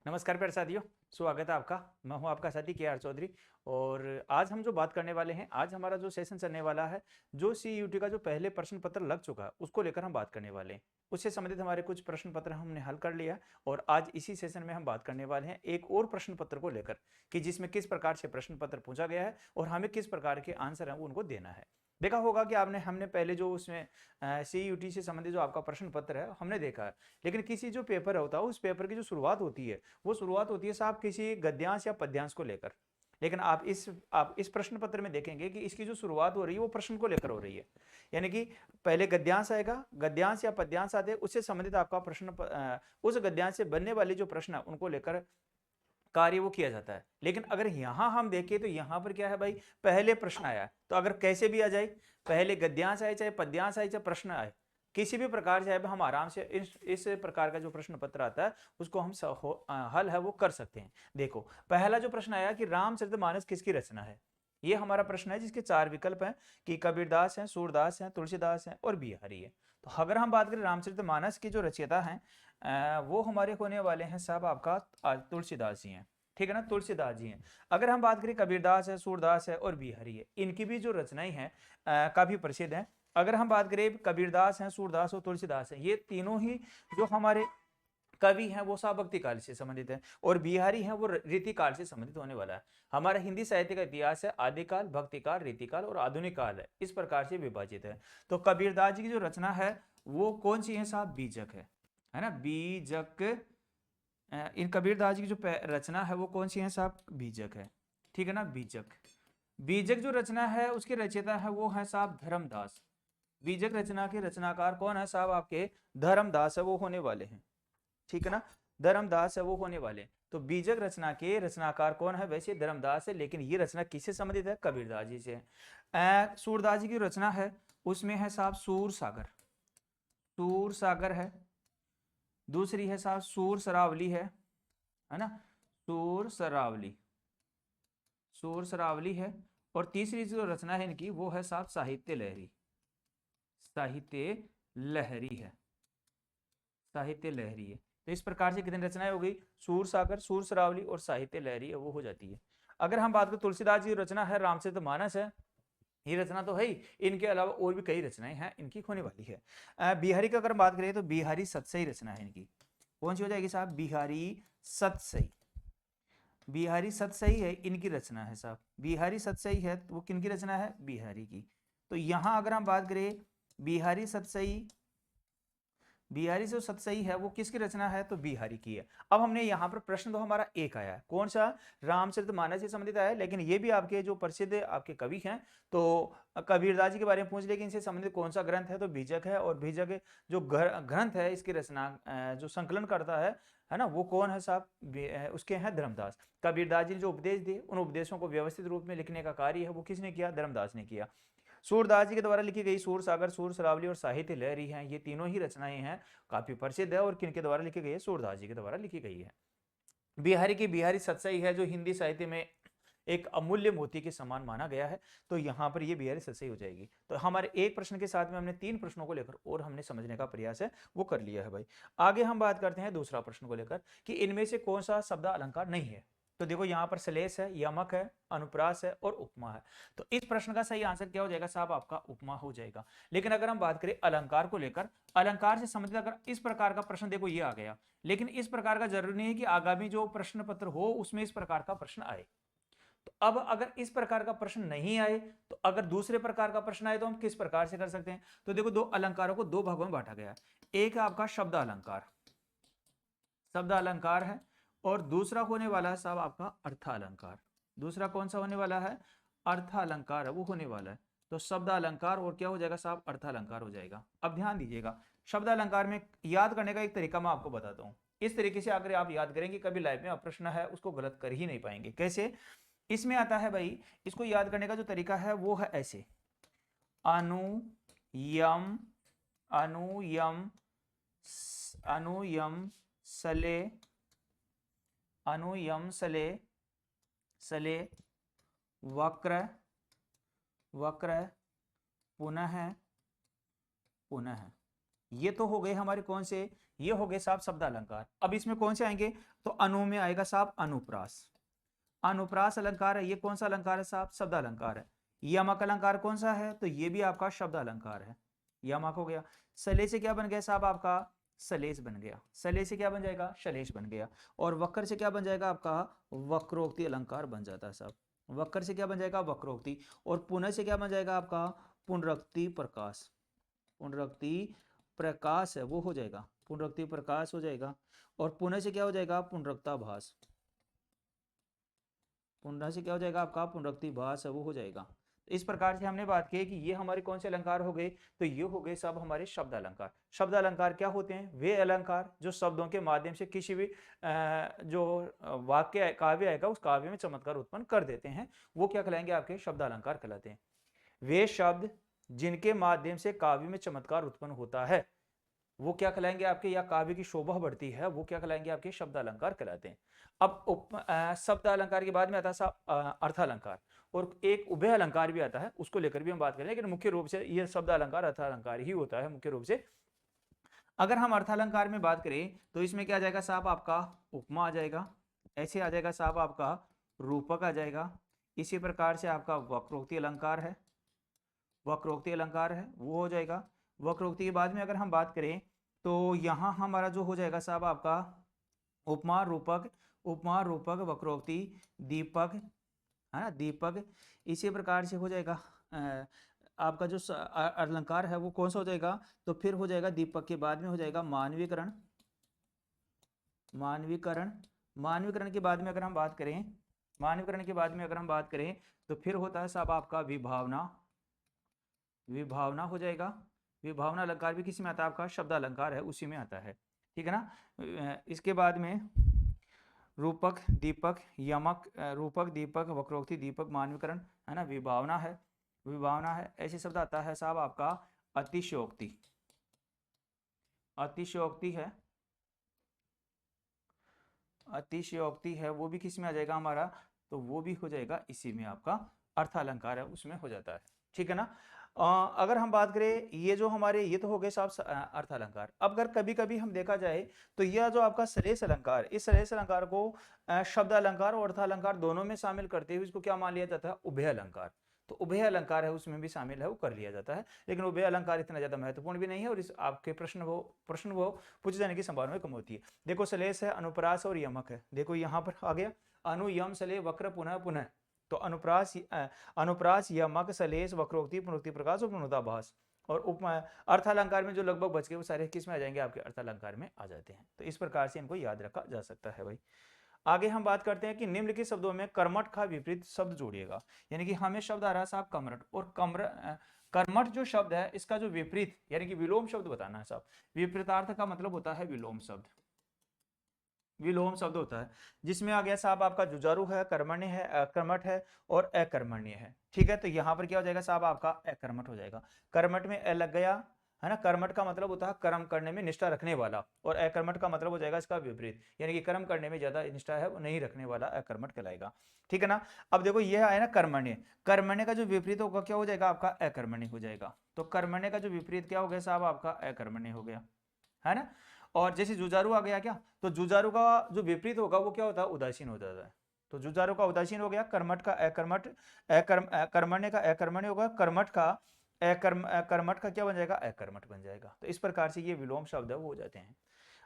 नमस्कार प्यारे साथियों, स्वागत है आपका। मैं हूं आपका साथी के आर चौधरी। और आज हम जो बात करने वाले हैं, आज हमारा जो सेशन चलने वाला है, जो सीयूटी का जो पहले प्रश्न पत्र लग चुका है उसको लेकर हम बात करने वाले हैं। उससे संबंधित हमारे कुछ प्रश्न पत्र हमने हल कर लिया और आज इसी सेशन में हम बात करने वाले हैं एक और प्रश्न पत्र को लेकर कि जिसमें किस प्रकार से प्रश्न पत्र पूछा गया है और हमें किस प्रकार के आंसर है वो उनको देना है। देखा होगा कि आपने हमने पहले जो उसमें सीयूटी से संबंधित जो आपका प्रश्न पत्र है हमने देखा है, लेकिन किसी जो पेपर होता है उस पेपर की जो शुरुआत होती है वो शुरुआत होती है साहब किसी गद्यांश या पद्यांश को लेकर। लेकिन आप इस प्रश्न पत्र में देखेंगे कि इसकी जो शुरुआत हो रही है वो प्रश्न को लेकर हो रही है। यानी कि पहले गद्यांश आएगा, गद्यांश या पद्यांश आते हैं, उससे संबंधित आपका उस गद्यांश से बनने वाले जो प्रश्न है उनको लेकर कार्य वो किया जाता है। लेकिन अगर यहां हम देखें तो यहां पर क्या है भाई, पहले प्रश्न आया तो अगर कैसे भी आ जाए, पहले गद्यांश आए चाहे पद्यांश आए चाहे प्रश्न आए, किसी भी प्रकार से हम आराम से इस प्रकार का जो प्रश्न पत्र आता है उसको हम हल है वो कर सकते हैं। देखो, पहला जो प्रश्न आया कि रामचरितमानस किसकी रचना है, ये हमारा प्रश्न है जिसके चार विकल्प हैं कि कबीरदास हैं, सूरदास हैं, तुलसीदास हैं और बिहारी है। तो अगर हम बात करें रामचरितमानस की जो रचयिता हैं वो हमारे होने वाले हैं साहब आपका तुलसीदास जी हैं। ठीक है ना, तुलसीदास जी हैं। अगर हम बात करें कबीरदास है, सूरदास है और बिहारी है, इनकी भी जो रचनाएं हैं काफी प्रसिद्ध हैं। अगर हम बात करें कबीरदास हैं, सूरदास और तुलसीदास हैं, ये तीनों ही जो हमारे कवि हैं वो सब भक्ति काल से संबंधित है और बिहारी हैं वो रीति काल से संबंधित होने वाला है। हमारा हिंदी साहित्य का इतिहास है आदिकाल, भक्तिकाल, रीतिकाल और आधुनिक काल है, इस प्रकार से विभाजित है। तो कबीरदास जी की जो रचना है वो कौन सी है साहब, बीजक है ना, बीजक। इन कबीरदास जी की जो रचना है वो कौन सी है साहब, बीजक है। ठीक है ना, बीजक। बीजक जो रचना है उसके रचयिता है वो है साहब धर्मदास। बीजक रचना के रचनाकार कौन है साहब, आपके धर्मदास है वो होने वाले हैं। ठीक है ना, धर्मदास है वो होने वाले। तो बीजक रचना के रचनाकार कौन है, वैसे धर्मदास है, लेकिन ये रचना किससे संबंधित है, कबीरदास जी से। सूरदास जी की रचना है उसमें है साहब सूर सागर, सूर सागर है। दूसरी है साहब सूर सरावली है ना, सूर सरावली, सूर सरावली है। और तीसरी जो रचना है इनकी वो है साहब साहित्य लहरी, साहित्य लहरी है, साहित्य लहरी है। तो इस प्रकार से कितनी रचनाएं हो गई, सूर सागर, सूर सरावली और साहित्य लहरी है वो हो जाती है। अगर हम बात करें तुलसीदास जी की रचना है रामचरितमानस है, ये रचना तो है ही, इनके अलावा और भी कई रचनाएं हैं इनकी होने वाली है। बिहारी का अगर बात करें तो बिहारी सतसई रचना है इनकी, कौन सी हो जाएगी साहब, बिहारी सतसई। बिहारी सतसई है इनकी रचना है साहब, बिहारी सतसई है तो वो किनकी रचना है, बिहारी की। तो यहां अगर हम बात करें बिहारी सतसई, बिहारी जो सतसई है वो किसकी रचना है, तो बिहारी की है। अब हमने यहाँ पर प्रश्न तो हमारा एक आया है, कौन सा, रामचरितमानस से संबंधित आया है, लेकिन ये भी आपके जो प्रसिद्ध आपके कवि हैं तो कबीरदास जी के बारे में पूछ ले कि इनसे संबंधित कौन सा ग्रंथ है, तो बीजक है। और बीजक जो ग्रंथ है इसकी रचना जो संकलन करता है ना, वो कौन है साहब, उसके हैं धर्मदास। कबीरदास जी ने जो उपदेश दिए उन उपदेशों को व्यवस्थित रूप में लिखने का कार्य है वो किसने किया, धर्मदास ने किया। सूरदास जी के द्वारा लिखी गई सूर सागर, सूर सरावली और साहित्य लहरी हैं, ये तीनों ही रचनाएं हैं काफी प्रसिद्ध है और किनके द्वारा लिखी गई है, सूरदास जी के द्वारा लिखी गई है। बिहारी की बिहारी सतसई है जो हिंदी साहित्य में एक अमूल्य मोती के समान माना गया है। तो यहाँ पर ये बिहारी सतसई हो जाएगी। तो हमारे एक प्रश्न के साथ में हमने तीन प्रश्नों को लेकर और हमने समझने का प्रयास है वो कर लिया है भाई। आगे हम बात करते हैं दूसरा प्रश्न को लेकर कि इनमें से कौन सा शब्द अलंकार नहीं है। तो देखो यहाँ पर श्लेष है, यमक है, अनुप्रास है और उपमा है। तो इस प्रश्न का सही आंसर क्या हो जाएगा साहब, आपका उपमा हो जाएगा। लेकिन अगर हम बात करें अलंकार को लेकर, अलंकार से संबंधित अगर इस प्रकार का प्रश्न, देखो ये आ गया, लेकिन इस प्रकार का जरूरी नहीं है कि आगामी जो प्रश्न पत्र हो उसमें इस प्रकार का प्रश्न आए। तो अब अगर इस प्रकार का प्रश्न नहीं आए तो अगर दूसरे प्रकार का प्रश्न आए तो हम किस प्रकार से कर सकते हैं। तो देखो, दो अलंकारों को दो भागों में बांटा गया है। एक है आपका शब्द अलंकार, शब्द अलंकार है, और दूसरा होने वाला है साहब आपका अर्थ अलंकार। दूसरा कौन सा होने वाला है, अर्थ अलंकार है वो होने वाला है। तो शब्द अलंकार और क्या हो जाएगा साहब, अर्थ अलंकार हो जाएगा। अब ध्यान दीजिएगा, शब्द अलंकार में याद करने का एक तरीका मैं आपको बताता हूं। इस तरीके से अगर आप याद करेंगे कभी लाइफ में प्रश्न है उसको गलत कर ही नहीं पाएंगे। कैसे, इसमें आता है भाई, इसको याद करने का जो तरीका है वो है ऐसे, अनु यम, अनुयम, अनुयम सले, अनुयम सले, सले, वक्र, वक्र, पुनः, पुनः। ये तो हो गए हमारे कौन से, ये हो गए साहब शब्द अलंकार। अब इसमें कौन से आएंगे, तो अनु में आएगा साहब अनुप्रास। अनुप्रास अलंकार है, ये कौन सा अलंकार है साहब, शब्द अलंकार है। यमक अलंकार कौन सा है, तो ये भी आपका शब्द अलंकार है, यमक हो गया। सले से क्या बन गया साहब आपका, सलेश बन गया। सले से क्या बन जाएगा, शलेश बन गया। और वक्र से क्या बन जाएगा आपका, वक्रोक्ति अलंकार बन जाता है साहब। वक्र से क्या बन जाएगा, वक्रोक्ति। और पुनः से क्या बन जाएगा आपका, पुनरुक्ति प्रकाश। पुनरुक्ति प्रकाश है वो हो जाएगा, पुनरुक्ति प्रकाश हो जाएगा। और पुनः से क्या हो जाएगा, पुनरुक्ताभास। पुनः से क्या हो जाएगा आपका, पुनरुक्ति भास है वो हो जाएगा। इस प्रकार से हमने बात की कि ये हमारे कौन से अलंकार हो गए, तो ये हो गए सब हमारे शब्द अलंकार। शब्द अलंकार क्या होते हैं, वे अलंकार जो शब्दों के माध्यम से किसी भी जो वाक्य काव्य आएगा उस काव्य में चमत्कार उत्पन्न कर देते हैं, वो क्या कहलाएंगे, आपके शब्द अलंकार कहलाते हैं। वे शब्द जिनके माध्यम से काव्य में चमत्कार उत्पन्न होता है वो क्या कहलाएंगे आपके, या काव्य की शोभा बढ़ती है वो क्या कहलाएंगे आपके, शब्द अलंकार कहलाते हैं। अब शब्द अलंकार के बाद में आता है अर्थ अलंकार, और एक उभय अलंकार भी आता है, उसको लेकर भी हम बात करें, लेकिन मुख्य रूप से ये शब्द अलंकार अर्थ अलंकार ही होता है मुख्य रूप से। अगर हम अर्थ अलंकार में बात करें तो इसमें क्या आ जाएगा साहब आपका, उपमा आ जाएगा। ऐसे आ जाएगा साहब आपका रूपक आ जाएगा। इसी प्रकार से आपका वक्रोक्ति अलंकार है, वक्रोक्ति अलंकार है वो हो जाएगा। वक्रोक्ति के बाद में अगर हम बात करें तो यहाँ हमारा जो हो जाएगा साहब आपका उपमा रूपक, उपमा रूपक वक्रोक्ति दीपक, है ना, दीपक। इसी प्रकार से हो जाएगा आपका जो अलंकार है वो कौन सा हो जाएगा, तो फिर हो जाएगा दीपक के बाद में हो जाएगा मानवीकरण। मानवीकरण, मानवीकरण के बाद में अगर हम बात करें, मानवीकरण के बाद में अगर हम बात करें तो फिर होता है साहब आपका विभावना। विभावना हो जाएगा। विभावना अलंकार भी किसी में आता है आपका, शब्द अलंकार है उसी में आता है, ठीक है ना। इसके बाद में रूपक दीपक यमक, रूपक दीपक वक्रोक्ति दीपक मानवीकरण, है ना, विभावना है, विभावना है। ऐसे शब्द आता है साहब आपका अतिशयोक्ति। अतिशयोक्ति है, अतिशयोक्ति है वो भी किस में आ जाएगा हमारा, तो वो भी हो जाएगा इसी में आपका अर्थ अलंकार है उसमें हो जाता है, ठीक है ना। अगर हम बात करें ये जो हमारे ये तो हो गए साहब अर्थ अलंकार। अब अगर कभी कभी हम देखा जाए तो यह जो आपका श्लेष अलंकार, इस श्लेष अलंकार को शब्द अलंकार और अर्थ अलंकार दोनों में शामिल करते हुए इसको क्या मान लिया जाता है, उभय अलंकार। तो उभय अलंकार है उसमें भी शामिल है वो कर लिया जाता है, लेकिन उभय अलंकार इतना ज्यादा महत्वपूर्ण भी नहीं है और इस आपके प्रश्न वो पूछे जाने की संभावना कम होती है। देखो श्लेष है, अनुप्रास और यमक है। देखो यहाँ पर आ गया अनु यम सले वक्र पुनः पुनः, तो अनुप्रास अनुप्रास यमक सलेश वक्रोक्ति पुनरुक्ति प्रकाश और पुनरुक्ताभास। और अर्थ अलंकार में जो लगभग बच गए वो सारे किस में आ जाएंगे, आपके अर्थ अलंकार में आ जाते हैं। तो इस प्रकार से इनको याद रखा जा सकता है भाई। आगे हम बात करते हैं कि निम्नलिखित शब्दों में कर्मठ का विपरीत शब्द जोड़िएगा। यानी कि हमें शब्द आ रहा है साहब कमरठ, और कर्मठ जो शब्द है इसका जो विपरीत यानी कि विलोम शब्द बताना है साहब। विपरीतार्थ का मतलब होता है विलोम शब्द, विलोम शब्द होता है, जिसमें आ गया साहब आपका जुझारू है, कर्मण्य है, कर्मठ है और अकर्मण्य है, ठीक है। तो यहाँ पर क्या हो जाएगा साहब आपका अकर्मठ हो जाएगा। कर्मठ में अ लग गया, है ना। कर्मठ का मतलब होता है कर्म करने में निष्ठा रखने वाला, और अकर्मठ का मतलब हो जाएगा इसका विपरीत, यानी कि कर्म करने में ज्यादा निष्ठा है वो नहीं रखने वाला अकर्मठ कहलाएगा, ठीक है ना। अब देखो ये है ना कर्मण्य, कर्मण्य का जो विपरीत होगा क्या हो जाएगा आपका अकर्मण्य हो जाएगा। तो कर्मण्य का जो विपरीत क्या हो गया साहब आपका अकर्मण्य हो गया, है ना। और जैसे जुझारू आ गया क्या, तो जुझारू का जो विपरीत होगा वो क्या होता है, उदासीन हो जाता है। तो जुझारू का उदासीन हो गया, कर्मठ का अकर्मठ, कर्मण्य का अकर्मण्य होगा, कर्मठ का कर्मठ का क्या बन जाएगा, अकर्मठ बन जाएगा। तो इस प्रकार से ये विलोम शब्द है वो हो जाते हैं।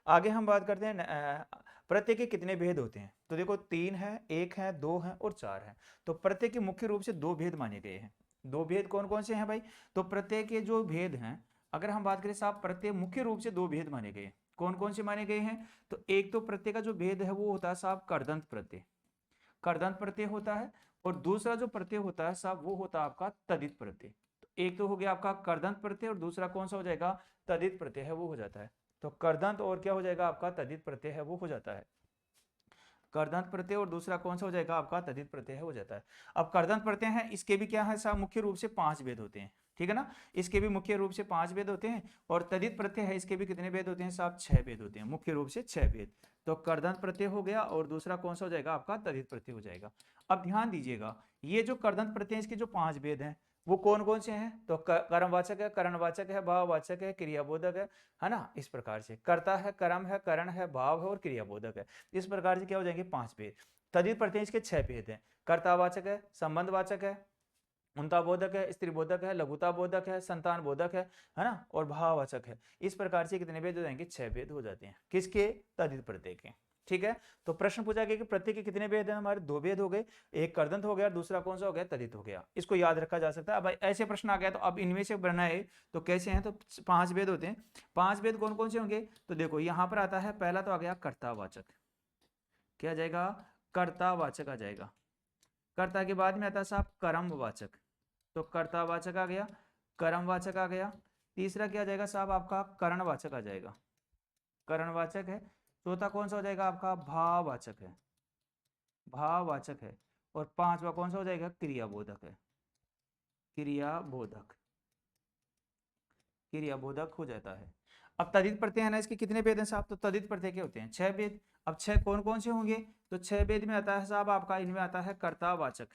आगे हम बात करते हैं प्रत्यय के कितने भेद होते हैं। तो देखो 3 है, 1 है, 2 है और 4 है। तो प्रत्यय के मुख्य रूप से 2 भेद माने गए हैं। 2 भेद कौन कौन से हैं भाई, तो प्रत्यय के जो भेद हैं अगर हम बात करें साहब, प्रत्यय मुख्य रूप से 2 भेद माने गए हैं। कौन कौन से माने गए हैं, तो एक तो प्रत्यय का जो भेद है वो होता है साहब कर्दंत प्रत्यय, कर्दंत प्रत्यय होता है। और दूसरा जो प्रत्यय होता है साहब वो होता है आपका तदित प्रत्यय। तो एक तो हो गया आपका कर्दंत प्रत्यय और दूसरा कौन सा हो जाएगा, तदित प्रत्यय है वो हो जाता है। तो कर्दंत और क्या हो जाएगा आपका तदित प्रत्यय है वो हो जाता है। कर्दंत प्रत्यय और दूसरा कौन सा हो जाएगा आपका तदित प्रत्यय है हो जाता है। अब कर्दंत प्रत्यय है इसके भी क्या है साहब, मुख्य रूप से 5 भेद होते हैं, ठीक है ना। इसके भी मुख्य रूप से 5 भेद होते हैं। और तदित प्रत्यय है इसके भी कितने भेद होते हैं साहब, 6 भेद होते हैं, मुख्य रूप से 6 भेद। तो कर्दंत प्रत्यय हो गया और दूसरा कौन सा हो जाएगा आपका तदित प्रत्यय हो जाएगा। अब ध्यान दीजिएगा ये जो कर्दंत प्रत्यय इसके जो 5 भेद हैं वो कौन कौन से हैं? तो कर्मवाचक है, करणवाचक है, भाववाचक है, क्रियाबोधक है ना। इस प्रकार से कर्ता है, कर्म है, करण है, भाव है और क्रियाबोधक है। इस प्रकार से क्या हो जाएंगे? 5 भेद। तद्धित प्रत्यय इसके 6 भेद हैं। कर्तावाचक है, संबंधवाचक है, उनता बोधक है, स्त्री बोधक है, लघुता बोधक है, संतान बोधक है ना, और भाववाचक है। इस प्रकार से कितने भेद हो जाएंगे? 6 भेद हो जाते हैं। किसके? तद्धित प्रत्यय के। ठीक है। तो प्रश्न पूछा गया कि प्रत्यय के कितने भेद हैं? हमारे 2 भेद हो गए, एक कर्दंत हो गया, दूसरा कौन सा हो गया? तद्धित हो गया। इसको याद रखा जा सकता है। अब ऐसे प्रश्न आ गया तो अब इनमें से बनाए तो कैसे हैं? तो 5 भेद होते हैं। 5 भेद कौन कौन से होंगे? तो देखो यहाँ पर आता है, पहला तो आ गया कर्तावाचक। क्या आ जाएगा? कर्तावाचक आ जाएगा। कर्ता के बाद में आता है साहब कर्मवाचक। तो कर्तावाचक आ गया, कर्मवाचक आ गया। तीसरा क्या आ जाएगा साहब? आपका करणवाचक आ जाएगा, करणवाचक है। चौथा कौन सा हो जाएगा आपका? भाववाचक है, भाववाचक है। और पांचवा कौन सा हो जाएगा? क्रियाबोधक है, क्रियाबोधक, क्रियाबोधक हो जाता है। अब तद्धित प्रत्यय है ना, इसके कितने भेद हैं साहब? तो तद्धित प्रत्यय के होते हैं 6 भेद। अब 6 कौन कौन से होंगे? तो 6 भेद में आता है साहब आपका, इनमें आता है कर्तावाचक,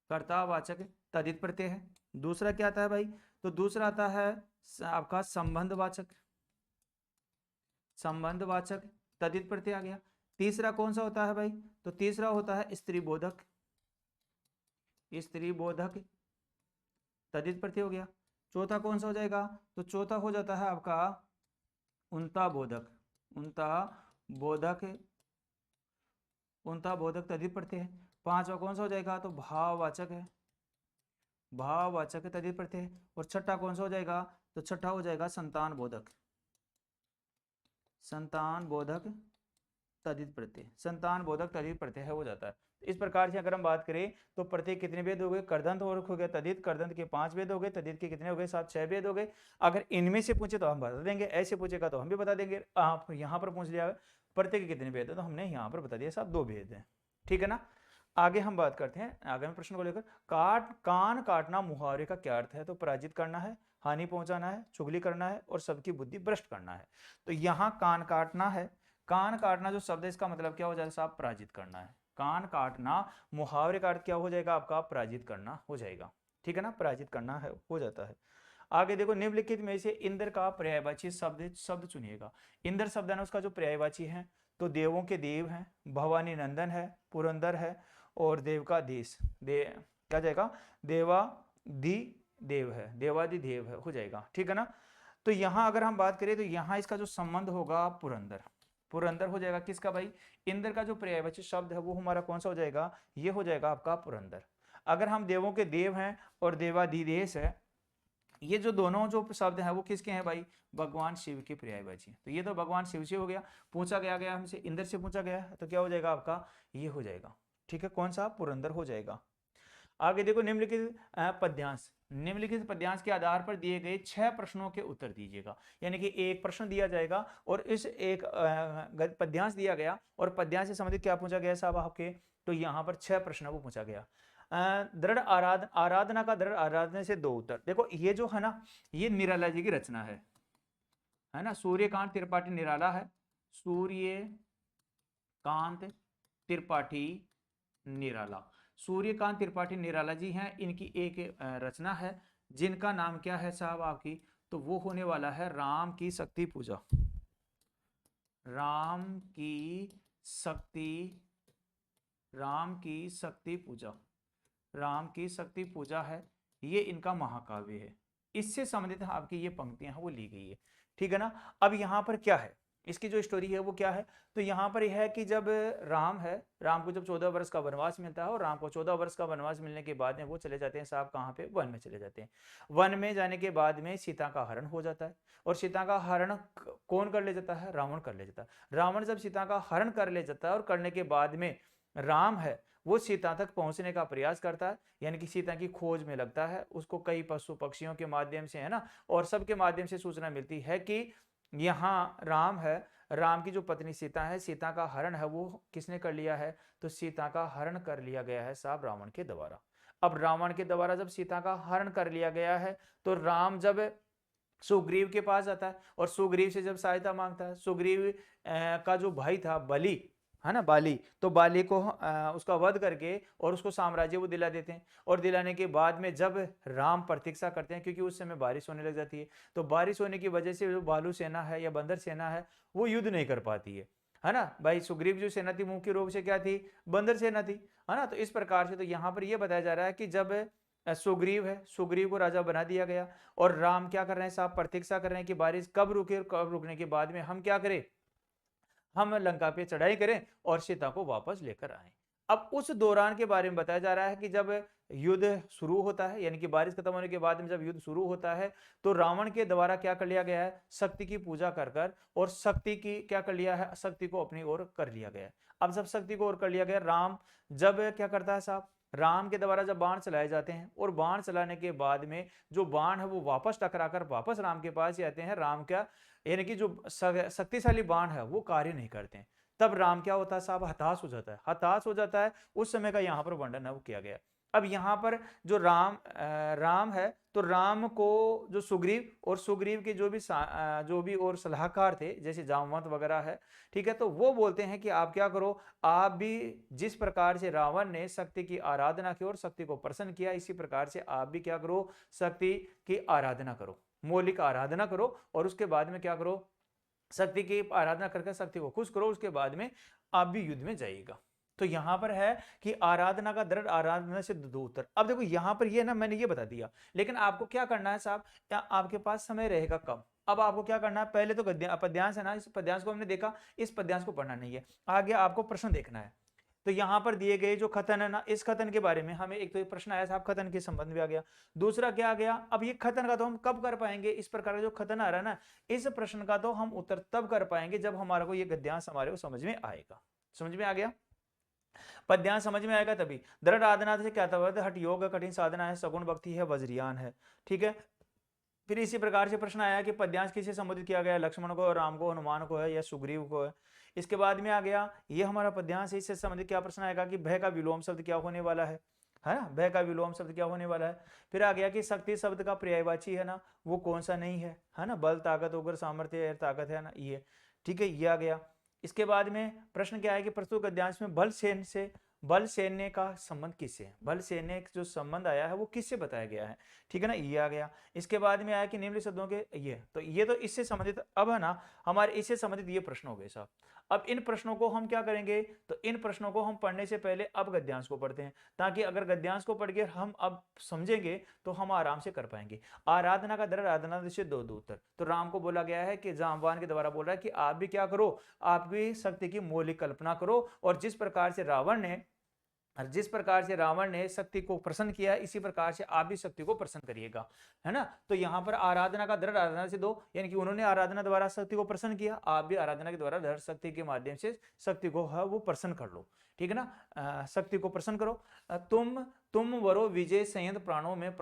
कर्तावाचक तद्धित प्रत्यय है। दूसरा क्या आता है भाई? तो दूसरा आता है आपका संबंधवाचक, संबंधवाचक तद्धित प्रत्यय आ गया। तीसरा कौन सा होता है भाई? तो तीसरा होता है स्त्रीबोधक, स्त्रीबोधक तद्धित प्रत्यय हो गया। चौथा कौन सा हो जाएगा? तो चौथा हो जाता है आपका उनता बोधक, उनता बोधक, उनता बोधक तद्धित प्रत्यय है। पांचवा कौन सा हो जाएगा? तो भाववाचक है, भाववाचक तद्धित प्रत्यय है। और छठा कौन सा हो जाएगा? तो छठा हो जाएगा संतान बोधक, संतान बोधक तद्धित प्रत्यय, संतान बोधक तद्धित प्रत्यय है हो जाता है। इस प्रकार से अगर हम बात करें तो प्रत्यय कितने भेद हो गए? कर्दंत और हो गया तद्धित, कर्दंत के 5 भेद हो गए, तद्धित के कितने हो गए? 7 6 भेद हो गए। अगर इनमें से पूछे तो हम बता देंगे, ऐसे पूछेगा तो हम भी बता देंगे। आप यहाँ पर पूछ लिया प्रत्यय के कितने भेद है, तो हमने यहाँ पर बता दिया साहब 2 भेद है। ठीक है ना। आगे हम बात करते हैं आगामी प्रश्न को लेकर। कान काटना मुहावरे का क्या अर्थ है? तो पराजित करना है, हानि पहुंचाना है, चुगली करना है और सबकी बुद्धि भ्रष्ट करना है। तो यहाँ कान काटना है, कान काटना जो शब्द है इसका मतलब क्या हो जाएगा साहब? पराजित करना है। कान काटना मुहावरे का अर्थ क्या हो जाएगा आपका? पराजित करना हो जाएगा। ठीक है ना, पराजित करना है हो जाता है। आगे देखो, निम्नलिखित में से इंद्र का पर्यायवाची शब्द शब्द चुनिएगा। इंद्र शब्द है ना, उसका जो पर्यायवाची है तो देवों के देव है, भवानी नंदन है, पुरंदर है और देव का देश, क्या जाएगा? देवादि देव है, देवादि देव है हो जाएगा। ठीक है ना। तो यहाँ अगर हम बात करें तो यहाँ इसका जो संबंध होगा पुरंदर, पुरंदर हो जाएगा। किसका भाई? इंद्र का जो पर्यायवाची शब्द है वो हमारा कौन सा हो जाएगा? ये हो जाएगा आपका पुरंदर। अगर हम देवों के देव हैं और देवादिदेश है, ये जो दोनों जो शब्द हैं वो किसके हैं भाई? भगवान शिव के पर्यायवाची। तो ये तो भगवान शिव से हो गया। पूछा गया हमसे इंद्र से पूछा गया है, तो क्या हो जाएगा आपका? ये हो जाएगा। ठीक है, कौन सा? पुरंदर हो जाएगा। आगे देखो, निम्नलिखित पद्यांश, निम्नलिखित पद्यांश के आधार पर दिए गए 6 प्रश्नों के उत्तर दीजिएगा। यानी कि एक प्रश्न दिया जाएगा और इस एक पद्यांश दिया गया और पद्यांश से संबंधित क्या पूछा गया साहब आपके? तो यहाँ पर 6 प्रश्न वो पूछा गया। दृढ़ आराधना का दृढ़ आराधना से 2 उत्तर। देखो ये जो है ना, ये निराला जी की रचना है ना। सूर्यकांत त्रिपाठी निराला है, सूर्यकांत त्रिपाठी निराला, सूर्यकांत त्रिपाठी निराला जी हैं। इनकी एक रचना है जिनका नाम क्या है साहब आपकी? तो वो होने वाला है राम की शक्ति पूजा, राम की शक्ति, राम की शक्ति पूजा, राम की शक्ति पूजा है। ये इनका महाकाव्य है। इससे संबंधित आपकी ये पंक्तियां हैं वो ली गई है। ठीक है ना। अब यहाँ पर क्या है, इसकी जो स्टोरी है वो क्या है? तो यहाँ पर यह है कि जब राम है, राम को जब 14 वर्ष का वनवास मिलता है और राम को 14 वर्ष का वनवास मिलने के बाद में वो चले जाते हैं साहब कहाँ पे? वन में चले जाते हैं। वन में जाने के बाद में सीता का हरण हो जाता है और सीता का हरण कौन कर ले जाता है? रावण कर ले जाता है। रावण जब सीता का हरण कर ले जाता है और करने के बाद में राम है वो सीता तक पहुंचने का प्रयास करता है, यानी कि सीता की खोज में लगता है। उसको कई पशु पक्षियों के माध्यम से है ना और सबके माध्यम से सूचना मिलती है कि यहाँ राम है, राम की जो पत्नी सीता है, सीता का हरण है वो किसने कर लिया है? तो सीता का हरण कर लिया गया है साहब रावण के द्वारा। अब रावण के द्वारा जब सीता का हरण कर लिया गया है तो राम जब सुग्रीव के पास आता है और सुग्रीव से जब सहायता मांगता है, सुग्रीव का जो भाई था बलि, है ना, बाली, तो बाली को उसका वध करके और उसको साम्राज्य वो दिला देते हैं। और दिलाने के बाद में जब राम प्रतीक्षा करते हैं, क्योंकि उस समय बारिश होने लग जाती है, तो बारिश होने की वजह से जो भालू सेना है या बंदर सेना है वो युद्ध नहीं कर पाती है ना। भाई सुग्रीव जो सेना थी मुख्य रूप से क्या थी, बंदर सेना थी, है ना। तो इस प्रकार से तो यहाँ पर यह बताया जा रहा है कि जब सुग्रीव है, सुग्रीव को राजा बना दिया गया और राम क्या कर रहे हैं साहब, प्रतीक्षा कर रहे हैं कि बारिश कब रुके, और कब रुकने के बाद में हम क्या करें, हम लंका पे चढ़ाई करें और सीता को वापस लेकर आए। अब उस दौरान के बारे में बताया जा रहा है कि जब युद्ध शुरू होता है, यानी कि बारिश खत्म होने के बाद में जब युद्ध शुरू होता है, तो रावण के द्वारा क्या कर लिया गया है, शक्ति की पूजा कर कर और शक्ति की क्या कर लिया है, शक्ति को अपनी ओर कर लिया गया। अब जब शक्ति को ओर कर लिया गया, राम जब क्या करता है साहब, राम के द्वारा जब बाण चलाए जाते हैं और बाण चलाने के बाद में जो बाण है वो वापस टकराकर वापस राम के पास ही आते हैं, राम क्या, यानी कि जो शक्तिशाली बाण है वो कार्य नहीं करते हैं। तब राम क्या होता है साहब, हताश हो जाता है, हताश हो जाता है। उस समय का यहाँ पर वर्णन है वो किया गया। अब यहाँ पर जो राम है, तो राम को जो सुग्रीव और सुग्रीव के जो भी और सलाहकार थे जैसे जामवंत वगैरह है, ठीक है, तो वो बोलते हैं कि आप क्या करो, आप भी जिस प्रकार से रावण ने शक्ति की आराधना की और शक्ति को प्रसन्न किया, इसी प्रकार से आप भी क्या करो, शक्ति की आराधना करो, मौलिक आराधना करो, और उसके बाद में क्या करो, शक्ति की आराधना करके शक्ति को खुश करो, उसके बाद में आप भी युद्ध में जाइएगा। तो यहां पर है कि आराधना का दृढ़ आराधना से दो उत्तर। अब देखो यहां पर ये ना मैंने ये बता दिया, लेकिन आपको क्या करना है साहब, या आपके पास समय रहेगा कम। अब आपको क्या करना है, पहले तो पद्यांश है ना, इस पद्यांश को हमने देखा, इस पद्यांश को पढ़ना नहीं है, आगे आपको प्रश्न देखना है। तो यहाँ पर दिए गए जो खतन है ना, इस खतन के बारे में हमें एक तो प्रश्न आया साहब, खतन के संबंध में आ गया। दूसरा क्या आ गया, अब ये खतन का तो हम कब कर पाएंगे, इस प्रकार का जो खतन आ रहा है ना, इस प्रश्न का तो हम उत्तर तब कर पाएंगे जब हमारा को ये गद्यांश हमारे को समझ में आएगा। समझ में आ गया, पद्यांश समझ में आएगा तभी। दृढ़ आराधना से क्या था, हठ योग कठिन साधना है, सगुण भक्ति है, वज्रयान है, ठीक है। फिर इसी प्रकार से प्रश्न आया कि पद्यांश किसे संबोधित किया गया, लक्ष्मण को, राम को, हनुमान को है या सुग्रीव को है। इसके बाद में आ गया ये हमारा पद्यांश, इससे संबंधित क्या प्रश्न आएगा कि भय का विलोम शब्द क्या होने वाला है ना, भय का विलोम शब्द क्या होने वाला है। फिर आ गया कि शक्ति शब्द का पर्यायवाची है ना, वो कौन सा नहीं है ना, बल ताकत उग्र सामर्थ्य ताकत है ना, ये ठीक है, ये आ गया। इसके बाद में प्रश्न क्या है कि प्रस्तुत गद्यांश में बल सैन्य का संबंध किससे है, बल सैन्य जो संबंध आया है वो किससे बताया गया है, ठीक है ना, ये आ गया। इसके बाद में आया कि निम्न शब्दों के ये तो इससे संबंधित, अब है ना हमारे इससे संबंधित ये प्रश्न हो गए साहब। अब इन प्रश्नों को हम क्या करेंगे, तो इन प्रश्नों को हम पढ़ने से पहले अब गद्यांश को पढ़ते हैं, ताकि अगर गद्यांश को पढ़ के हम अब समझेंगे तो हम आराम से कर पाएंगे। आराधना का दृढ़ आराधना से दो उत्तर। तो राम को बोला गया है कि जामवान के द्वारा बोल रहा है कि आप भी क्या करो, आप भी शक्ति की मौलिक कल्पना करो, और जिस प्रकार से रावण ने शक्ति को प्रसन्न किया, इसी प्रकार से आप भी शक्ति को प्रसन्न करिएगा, है ना। तो यहाँ पर आराधना का दृढ़ आराधना से दो, यानी कि उन्होंने आराधना द्वारा शक्ति को प्रसन्न किया, आप भी आराधना के द्वारा दृढ़ शक्ति के माध्यम से शक्ति को है वो प्रसन्न कर लो, ठीक है ना, शक्ति को प्रसन्न करो। तुम वरो विजय संयंत्र प्राणों में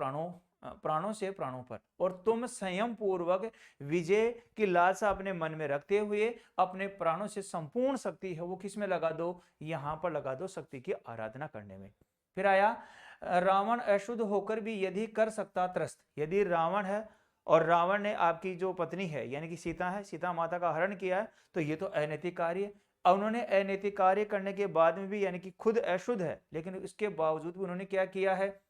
प्राणों से प्राणों पर, और तुम संयम पूर्वक विजय की लालसा अपने मन में रखते हुए अपने प्राणों से संपूर्ण शक्ति है वो किस में लगा दो, यहां पर लगा दो शक्ति की आराधना करने में। फिर आया रावण अशुद्ध होकर भी यदि कर सकता त्रस्त, यदि रावण है और रावण ने आपकी जो पत्नी है यानी कि सीता है, सीता माता का हरण किया है, तो ये तो अनैतिक कार्य है। उन्होंने अनैतिक कार्य करने के बाद में भी, यानी कि खुद अशुद्ध है लेकिन इसके बावजूद भी उन्होंने क्या किया है,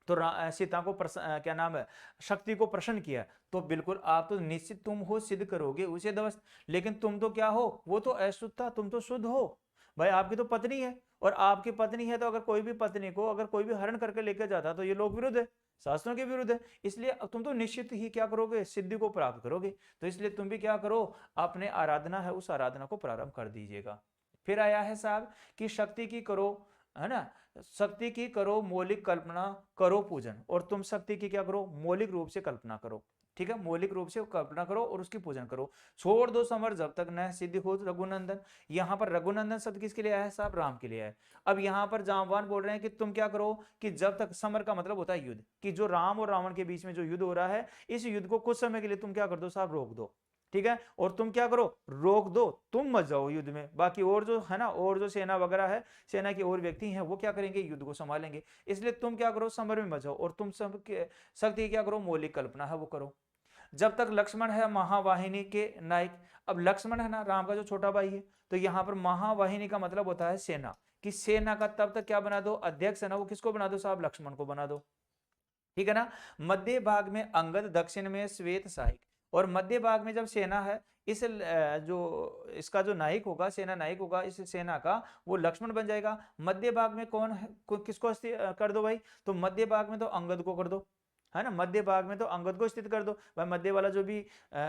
तो सीता को क्या नाम है, शक्ति को प्रसन्न किया। तो बिल्कुल आप तो निश्चित तुम हो सिद्ध करोगे उसे ध्वस्त, लेकिन तुम तो क्या हो, वो तो अशुद्ध था, तुम तो शुद्ध हो। भाई आपकी तो पत्नी है, और आपकी पत्नी है तो अगर कोई भी पत्नी को अगर कोई भी हरण करके लेकर जाता तो ये लोग विरुद्ध है, शास्त्रों के विरुद्ध है, इसलिए तुम तो निश्चित ही क्या करोगे, सिद्धि को प्राप्त करोगे। तो इसलिए तुम भी क्या करो, अपने आराधना है उस आराधना को प्रारंभ कर दीजिएगा। फिर आया है साहब कि शक्ति की करो, है ना, शक्ति की करो मौलिक कल्पना, करो पूजन, और तुम शक्ति की क्या करो, मौलिक रूप से कल्पना करो, ठीक है, मौलिक रूप से कल्पना करो और उसकी पूजन करो। छोड़ दो समर जब तक न सिद्धि हो रघुनंदन। यहाँ पर रघुनंदन शब्द किसके लिए आया है साहब, राम के लिए है। अब यहाँ पर जामवान बोल रहे हैं कि तुम क्या करो, कि जब तक, समर का मतलब होता है युद्ध, कि जो राम और रावण के बीच में जो युद्ध हो रहा है, इस युद्ध को कुछ समय के लिए तुम क्या कर दो साहब, रोक दो, ठीक है, और तुम क्या करो, रोक दो, तुम मत जाओ युद्ध में, बाकी और जो है ना, और जो सेना वगैरह है, सेना के और व्यक्ति हैं वो क्या करेंगे, युद्ध को संभालेंगे, इसलिए तुम क्या करो, समर में मत जाओ, और तुम सब शक्ति क्या करो, मौलिक कल्पना है वो करो। जब तक लक्ष्मण है महावाहिनी के नायक। अब लक्ष्मण है ना राम का जो छोटा भाई है, तो यहाँ पर महावाहिनी का मतलब होता है सेना, कि सेना का तब तक क्या बना दो, अध्यक्ष है ना, वो किसको बना दो साहब, लक्ष्मण को बना दो, ठीक है ना। मध्य भाग में अंगद, दक्षिण में श्वेत सहायक, और मध्य भाग में जब सेना है, इस जो इसका जो नायक होगा, सेना नायक होगा इस सेना का, वो लक्ष्मण बन जाएगा। मध्य भाग में कौन है, किसको कर दो भाई, तो मध्य भाग में तो अंगद को कर दो, है ना, मध्य भाग में तो अंगद को स्थित कर दो भाई। मध्य वाला जो भी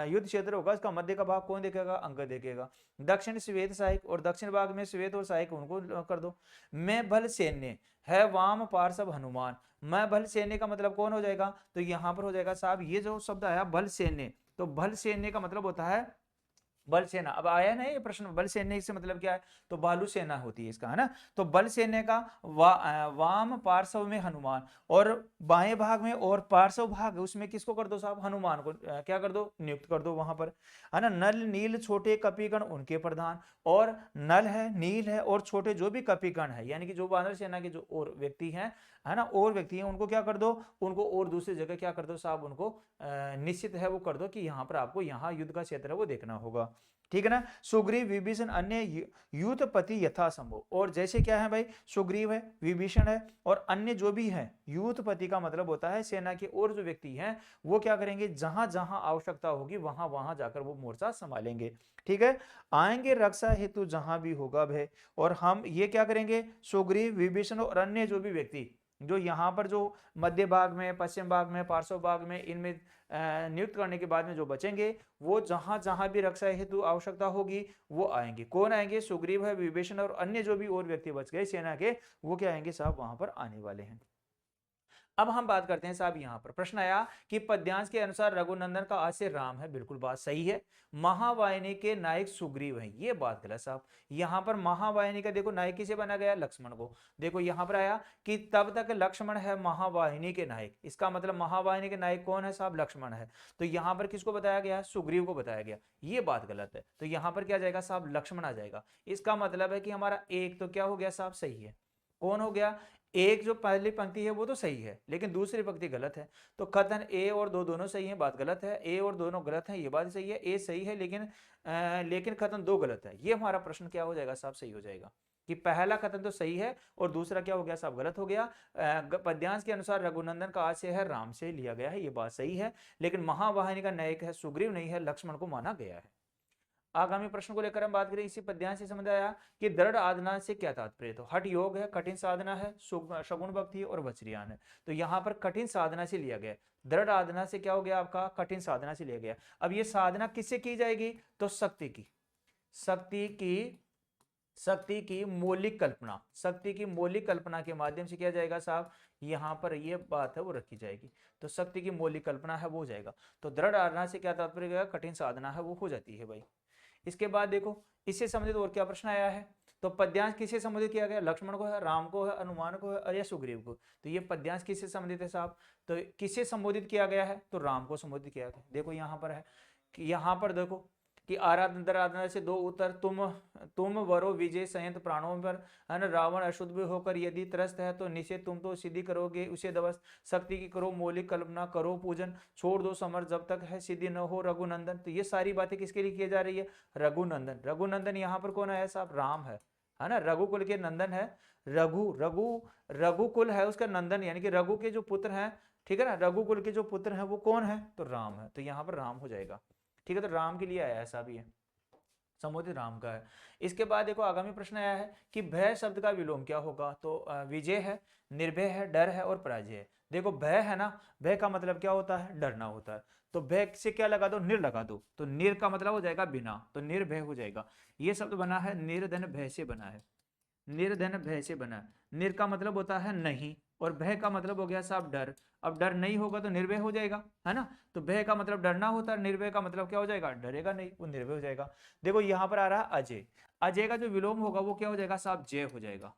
युद्ध क्षेत्र होगा उसका मध्य का भाग कौन देखेगा, अंगद देखेगा। दक्षिण श्वेत सहायक, और दक्षिण भाग में श्वेत और सहायक उनको कर दो। मैं भल सैन्य है वाम पार्श्व हनुमान, मैं भल सैन्य का मतलब कौन हो जाएगा, तो यहां पर हो जाएगा साहब ये जो शब्द आया बल सैन्य, तो बल सैन्य का मतलब होता है बल सेना। अब आया ना ये प्रश्न, बल सेना से मतलब क्या है, तो बालू सेना होती है इसका, है ना। तो बल सेना का वाम पार्श्व में हनुमान, और बाएं भाग में और पार्श्व भाग उसमें किसको कर दो साहब, हनुमान को क्या कर दो, नियुक्त कर दो वहां पर, है ना। नल नील छोटे कपिगण उनके प्रधान, और नल है, नील है, और छोटे जो भी कपिगण है, यानी कि जो वानर सेना के जो और व्यक्ति हैं, है ना, और व्यक्ति हैं, उनको क्या कर दो, उनको और दूसरी जगह क्या कर दो साहब, उनको निश्चित है वो कर दो कि यहाँ पर आपको यहाँ युद्ध का क्षेत्र है वो देखना होगा, ठीक है ना। सुग्रीव विभीषण अन्य यूथपति यथासंभव, और जैसे क्या है भाई, सुग्रीव है, विभीषण है, और अन्य जो भी है, यूथपति का मतलब होता है सेना के और जो व्यक्ति हैं वो क्या करेंगे, जहां जहां आवश्यकता होगी वहां वहां जाकर वो मोर्चा संभालेंगे, ठीक है। आएंगे रक्षा हेतु जहां भी होगा भय, और हम ये क्या करेंगे, सुग्रीव विभीषण और अन्य जो भी व्यक्ति जो यहाँ पर जो मध्य भाग में, पश्चिम भाग में, पार्श्व भाग में, इनमें नियुक्त करने के बाद में जो बचेंगे, वो जहां जहां भी रक्षा हेतु आवश्यकता होगी वो आएंगे। कौन आएंगे, सुग्रीव है, विभीषण और अन्य जो भी और व्यक्ति बच गए सेना के, वो क्या आएंगे साहब, वहां पर आने वाले हैं। अब हम बात करते हैं साहब, यहां पर प्रश्न आया कि पद्यांश के अनुसार रघुनंदन का आशय राम है, बिल्कुल बात सही है। महावाहिनी के नायक सुग्रीव हैं, ये बात गलत साहब। यहां पर महावाहिनी का देखो नायक किसे बना गया, लक्ष्मण को। देखो यहां पर आया कि तब तक लक्ष्मण है महावाहिनी के नायक, इसका मतलब महावाहिनी के नायक कौन है साहब, लक्ष्मण है। तो यहां पर किसको बताया गया, सुग्रीव को बताया गया, ये बात गलत है। तो यहां पर क्या जाएगा साहब, लक्ष्मण आ जाएगा। इसका मतलब है कि हमारा एक तो क्या हो गया साहब, सही है। कौन हो गया, एक जो पहली पंक्ति है वो तो सही है, लेकिन दूसरी पंक्ति गलत है। तो कथन ए और दो दोनों सही है, बात गलत है। ए और दोनों गलत है, ये बात सही है। ए सही है लेकिन कथन दो गलत है। ये हमारा प्रश्न क्या हो जाएगा साहब, सही हो जाएगा कि पहला कथन तो सही है और दूसरा क्या हो गया साहब, गलत हो गया। पद्यांश के अनुसार रघुनंदन का आशय है राम से लिया गया है, ये बात सही है। लेकिन महावाहिनी का नायक है सुग्रीव नहीं है, लक्ष्मण को माना गया है। आगामी प्रश्न को लेकर हम बात करें, इसी पद्यांश से समझ आया कि दृढ़ आदना से क्या तात्पर्य। तो हठ योग है, कठिन साधना है, शगुन भक्ति और वज्रयान है। तो यहाँ पर कठिन साधना से लिया गया। दृढ़ आदना से क्या हो गया आपका, कठिन साधना से लिया गया। अब ये साधना किससे की जाएगी, तो शक्ति की, शक्ति की मौलिक कल्पना, शक्ति की मौलिक कल्पना के माध्यम से किया जाएगा साहब। यहाँ पर ये बात है वो रखी जाएगी। तो शक्ति की मौलिक कल्पना है वो हो जाएगा। तो दृढ़ आदना से क्या तात्पर्य, कठिन साधना है वो हो जाती है भाई। इसके बाद देखो इससे संबंधित और क्या प्रश्न आया है, तो पद्यांश किससे संबंधित किया गया, लक्ष्मण को है, राम को है, हनुमान को है, और या सुग्रीव को। तो ये पद्यांश किससे संबंधित है साहब, तो किससे संबोधित किया गया है, तो राम को संबोधित किया गया। देखो यहाँ पर है कि यहाँ पर देखो कि आराधना से दो उत्तर, तुम वरो विजय संयंत्र प्राणों पर, है ना। रावण अशुद्ध भी होकर यदि त्रस्त है तो निश्चय तुम तो सिद्धि करोगे उसे दवस्त। शक्ति की करो मौलिक कल्पना, करो पूजन, छोड़ दो समर जब तक है सिद्धि न हो रघुनंदन। तो ये सारी बातें किसके लिए की जा रही है, रघुनंदन। रघुनंदन यहाँ पर कौन है साहब, राम है ना। रघुकुल के नंदन है, रघुकुल है उसका नंदन, यानी कि रघु के जो पुत्र हैं, ठीक है ना, रघुकुल के जो पुत्र हैं वो कौन है, तो राम है। तो यहाँ पर राम हो जाएगा, ठीक है। तो राम के लिए आया ऐसा भी है, संबोधित राम का है। इसके बाद देखो आगामी प्रश्न आया है कि भय शब्द का विलोम क्या होगा, तो विजय है, निर्भय है, डर है और पराजय है। देखो भय है ना, भय का मतलब क्या होता है, डरना होता है। तो भय से क्या लगा दो, निर लगा दो, तो निर का मतलब हो जाएगा बिना, तो निर्भय हो जाएगा। ये शब्द बना है निर्धन भय से बना है, निर्धन भय से बना है। निर का मतलब होता है नहीं, और भय का मतलब हो गया साहब डर। अब डर नहीं होगा तो निर्भय हो जाएगा, है ना। तो भय का मतलब डरना होता है, निर्भय का मतलब क्या हो जाएगा, डरेगा नहीं, वो निर्भय हो जाएगा। देखो यहाँ पर आ रहा है अजय, अजय का जो विलोम होगा वो क्या हो जाएगा साहब, जय हो जाएगा,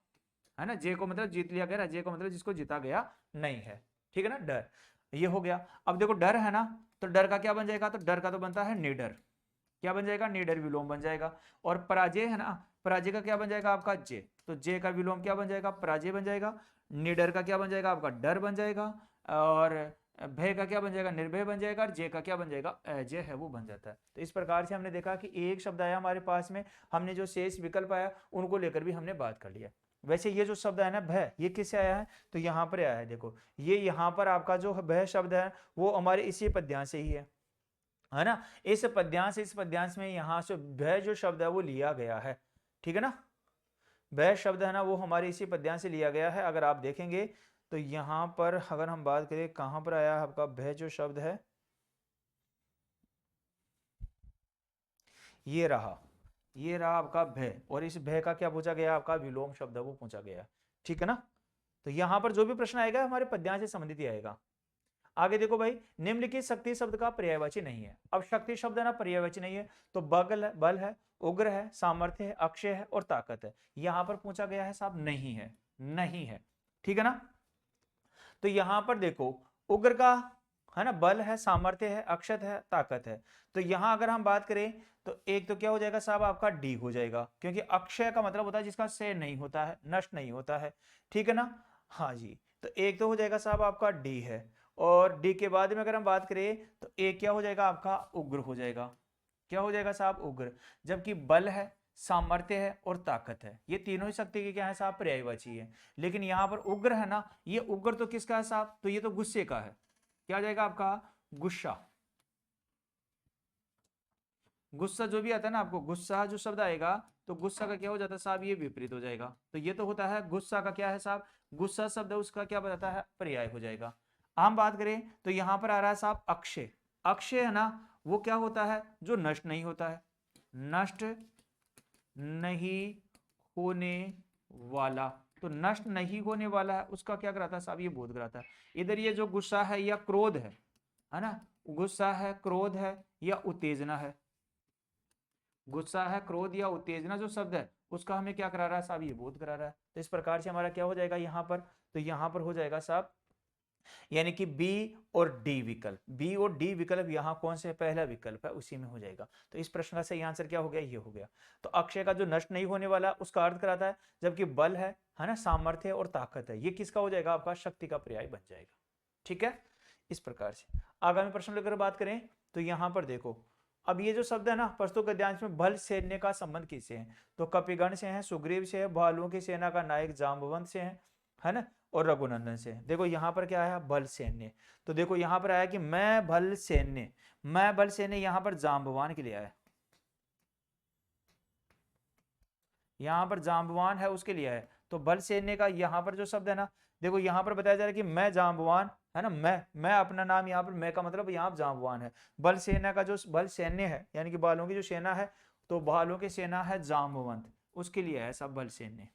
है ना। जय को मतलब जीत लिया गया, अजय को मतलब जिसको जीता गया नहीं है, ठीक है ना। डर ये हो गया। अब देखो डर है ना, तो डर का क्या बन जाएगा, तो डर का तो बनता है निडर, क्या बन जाएगा, निडर विलोम बन जाएगा। और पराजय है ना, पराजय का क्या बन जाएगा आपका जय, तो जय का विलोम क्या बन जाएगा, पराजय बन जाएगा। निडर का क्या बन जाएगा आपका, डर बन जाएगा। और भय का क्या बन जाएगा, निर्भय बन जाएगा, और जय का क्या बन जाएगा, अजय है वो बन जाता है। तो इस प्रकार से हमने देखा कि एक शब्द आया हमारे पास में, हमने जो शेष विकल्प आया उनको लेकर भी हमने बात कर लिया। वैसे ये जो शब्द है ना भय, ये किससे आया है, तो यहाँ पर आया है। देखो ये यहाँ पर आपका जो भय शब्द है वो हमारे इसी पद्यांश से ही है ना। इस पद्यांश में यहाँ से भय जो शब्द है वो लिया गया है, ठीक है ना। भय शब्द है ना वो हमारे इसी पद्यांश से लिया गया है। अगर आप देखेंगे तो यहाँ पर अगर हम बात करें कहाँ पर आया है आपका भय जो शब्द है, ये रहा आपका भय, और इस भय का क्या पूछा गया, आपका विलोम शब्द है वो पूछा गया, ठीक है ना। तो यहाँ पर जो भी प्रश्न आएगा हमारे पद्यांश से संबंधित ही आएगा। आगे देखो भाई, निम्नलिखित शक्ति शब्द का पर्यायवाची नहीं है। अब शक्ति शब्द है ना पर्यायवाची नहीं है, तो बल है, उग्र है, सामर्थ्य है, अक्षय है और ताकत है। यहां पर पूछा गया है साहब नहीं है, नहीं है, ठीक है ना। तो यहां पर देखो उग्र का है ना बल है, सामर्थ्य है, अक्षत है, ताकत है। तो यहां अगर हम बात करें तो एक तो क्या हो जाएगा साहब आपका डी हो जाएगा, क्योंकि अक्षय का मतलब होता है जिसका क्षय नहीं होता है, नष्ट नहीं होता है, ठीक है ना। हाँ जी, तो एक तो हो जाएगा साहब आपका डी है, और डी के बाद में अगर हम बात करें तो एक क्या हो जाएगा आपका उग्र हो जाएगा। क्या हो जाएगा साहब उग्र, जबकि बल है, सामर्थ्य है और ताकत है, ये तीनों ही शक्ति के क्या है साहब पर्यायवाची है। लेकिन यहां पर उग्र है ना, ये उग्र तो किसका है साहब, तो ये तो गुस्से का है। क्या आ जाएगा आपका गुस्सा, गुस्सा जो भी आता है ना आपको, गुस्सा जो शब्द आएगा तो गुस्सा का क्या हो जाता है साहब, ये विपरीत हो जाएगा। तो ये तो होता है गुस्सा का क्या है साहब, गुस्सा शब्द है उसका क्या बताता है, पर्याय हो जाएगा। हम बात करें तो यहां पर आ रहा है साहब अक्षय, अक्षय है ना वो क्या होता है, जो नष्ट नहीं होता है, नष्ट नहीं होने वाला। तो नष्ट नहीं होने वाला है उसका क्या कराता है साहब, ये बोध कराता है। इधर ये जो गुस्सा है या क्रोध है ना, गुस्सा है, क्रोध है या उत्तेजना है, गुस्सा है, क्रोध या उत्तेजना जो शब्द है उसका हमें क्या करा रहा है साहब, ये बोध करा रहा है। तो इस प्रकार से हमारा क्या हो जाएगा यहाँ पर, तो यहाँ पर हो जाएगा साहब यानी कि बी और डी विकल्प, बी और डी विकल्प यहाँ कौन से पहला विकल्प है उसी में हो जाएगा। तो इस प्रश्न का सही आंसर क्या हो गया, ये हो गया। तो अक्षय का जो नष्ट नहीं होने वाला उसका अर्थ कराता है, जबकि बल है ना, सामर्थ्य और ताकत है, ये किसका हो जाएगा आपका शक्ति का पर्याय बन जाएगा, ठीक है। इस प्रकार से आगामी प्रश्न लेकर बात करें तो यहाँ पर देखो, अब ये जो शब्द है ना प्रस्तुत गद्यांश में बल सैन्य का संबंध किससे है, तो कपिगण से है, सुग्रीव से है, भालुओं की सेना का नायक जांबवंत से है ना, और रघुनंदन से। देखो यहाँ पर क्या आया, बल सैन्य। तो देखो यहाँ पर आया कि मैं बल सैन्य, मैं बल सैन्य यहाँ पर जांबवान के लिए आया, यहाँ पर जांबवान है उसके लिए है। तो बल सैन्य का यहाँ पर जो शब्द है ना, देखो यहाँ पर बताया जा रहा है कि मैं जांबवान है ना, मैं अपना नाम यहाँ पर, मैं का मतलब यहाँ जांबवान है। बल सेना का जो बल सैन्य है यानी कि बालों की जो सेना है, तो बालों की सेना है जांबवंत, उसके लिए है सब बल सैन्य।